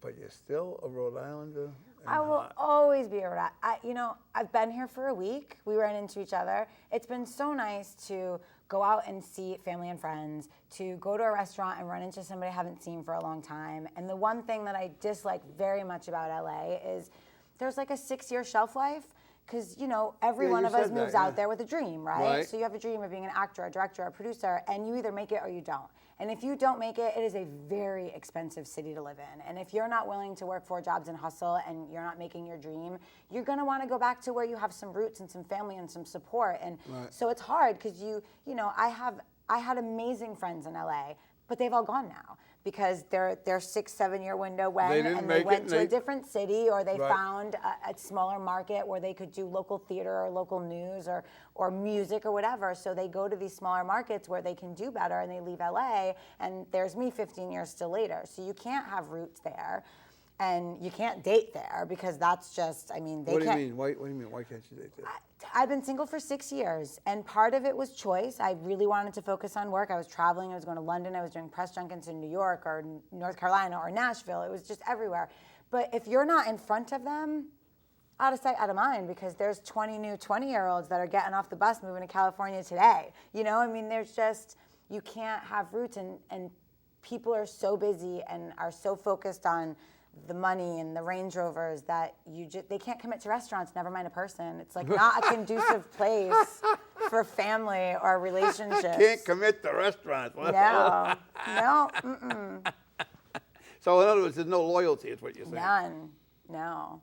But you're still a Rhode Islander. I will always be a Rhode Island. I've been here for a week. We ran into each other. It's been so nice to go out and see family and friends, to go to a restaurant and run into somebody I haven't seen for a long time. And the one thing that I dislike very much about LA is there's like a 6-year shelf life. Because, every Yeah, one you of us said that, moves yeah. out there with a dream, right? Right. So you have a dream of being an actor, a director, a producer, and you either make it or you don't. And if you don't make it, it is a very expensive city to live in. And if you're not willing to work 4 jobs and hustle and you're not making your dream, you're going to want to go back to where you have some roots and some family and some support. And Right. so it's hard because I had amazing friends in LA, but they've all gone now because their 6-7 year window went They didn't and make they it, went and to a they- different city, or they Right. found a smaller market where they could do local theater or local news or music or whatever. So they go to these smaller markets where they can do better, and they leave LA, and there's me 15 years still later. So you can't have roots there, and you can't date there because that's just, they What do you can't. mean? What do you mean? Why can't you date there? I've been single for 6 years, and part of it was choice. I really wanted to focus on work. I was traveling. I was going to London. I was doing press junkets in New York or North Carolina or Nashville. It was just everywhere. But if you're not in front of them, out of sight, out of mind, because there's 20 new 20-year-olds that are getting off the bus moving to California today. There's just, you can't have roots, and people are so busy and are so focused on the money and the Range Rovers that they can't commit to restaurants, never mind a person. It's like not a conducive place for family or relationships. Can't commit to restaurants. No, mm-mm, So in other words, there's no loyalty, is what you're saying. none, no.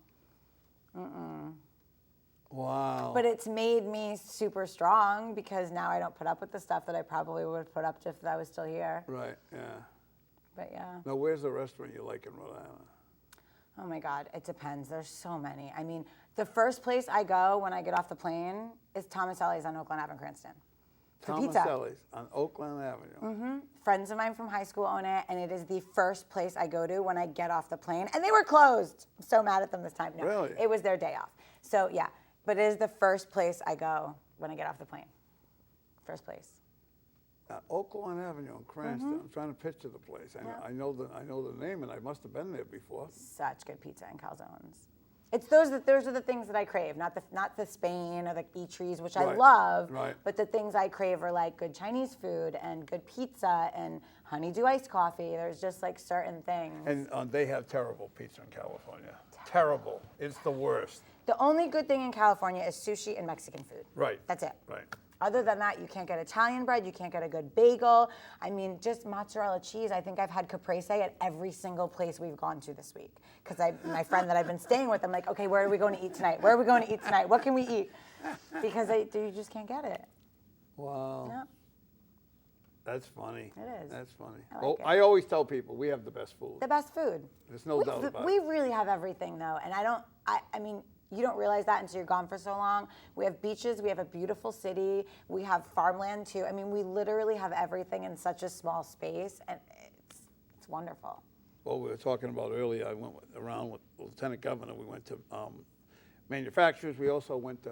Wow. But it's made me super strong because now I don't put up with the stuff that I probably would have put up if I was still here. Right. Yeah. But yeah. Now, where's the restaurant you like in Rhode Island? Oh my God, it depends. There's so many. The first place I go when I get off the plane is Thomas Ellie's on Oakland Avenue, Cranston. For Thomas pizza. Ellie's on Oakland Avenue. Friends of mine from high school own it, and it is the first place I go to when I get off the plane. And they were closed. I'm so mad at them this time. No, Really? it was their day off. So yeah, but it is the first place I go when I get off the plane. First place. Oakland Avenue in Cranston. I'm trying to picture the place. I know the name, and I must have been there before. Such good pizza and calzones. It's those are the things that I crave, not the Spain or the Eateries, which I Right, love. right. But the things I crave are like good Chinese food and good pizza and honeydew iced coffee. There's just like certain things. And they have terrible pizza in California. Terrible. It's the worst. The only good thing in California is sushi and Mexican food. Right. That's it. Right. Other than that, you can't get Italian bread, you can't get a good bagel. I mean, just mozzarella cheese. I think I've had caprese at every single place we've gone to this week. Because my friend that I've been staying with, I'm like, okay, where are we going to eat tonight? Where are we going to eat tonight? What can we eat? Because you just can't get it. Wow. Yeah. That's funny. It is. That's funny. I like Well, it. I always tell people we have the best food. The best food. There's no doubt about We it. really have everything though, and I mean, you don't realize that until you're gone for so long. We have beaches, we have a beautiful city, we have farmland too. I mean, we literally have everything in such a small space, and it's wonderful. Well, we were talking about earlier, I went around with Lieutenant Governor. We went to manufacturers. We also went to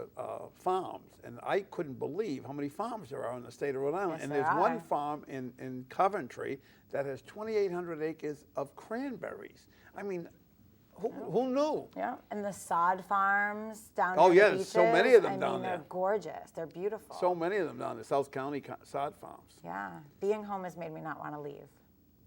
farms. And I couldn't believe how many farms there are in the state of Rhode Island. Yes, and there there's one are. farm in Coventry that has 2,800 acres of cranberries. I mean, who knew? Yeah, and the sod farms down Oh, near yeah, the there's so beaches, many of them I down mean, there. They're gorgeous. They're beautiful. So many of them down there, South County sod farms. Yeah, being home has made me not want to leave.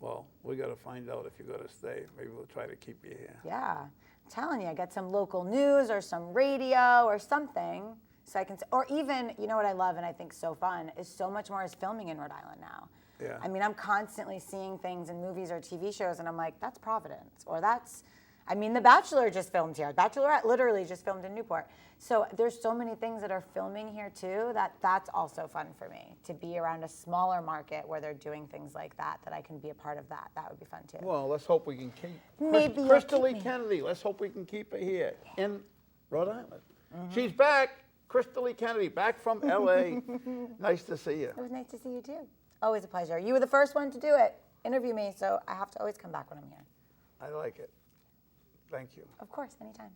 Well, we got to find out if you're going to stay. Maybe we'll try to keep you here. Yeah, I'm telling you, get some local news or some radio or something, so I can. Or even, you know what I love and I think so fun is so much more is filming in Rhode Island now. Yeah. I mean, I'm constantly seeing things in movies or TV shows, and I'm like, that's Providence, or that's. I mean, The Bachelor just filmed here. Bachelorette literally just filmed in Newport. So there's so many things that are filming here too. That's also fun for me to be around a smaller market where they're doing things like that. That I can be a part of that. That would be fun too. Well, let's hope we can keep Maybe you'll Krisily keep me. Kennedy. Let's hope we can keep her here in Rhode Island. She's back. Krisily Kennedy, back from LA. Nice to see you. It was nice to see you too. Always a pleasure. You were the first one to do it. Interview me, so I have to always come back when I'm here. I like it. Thank you. Of course, anytime.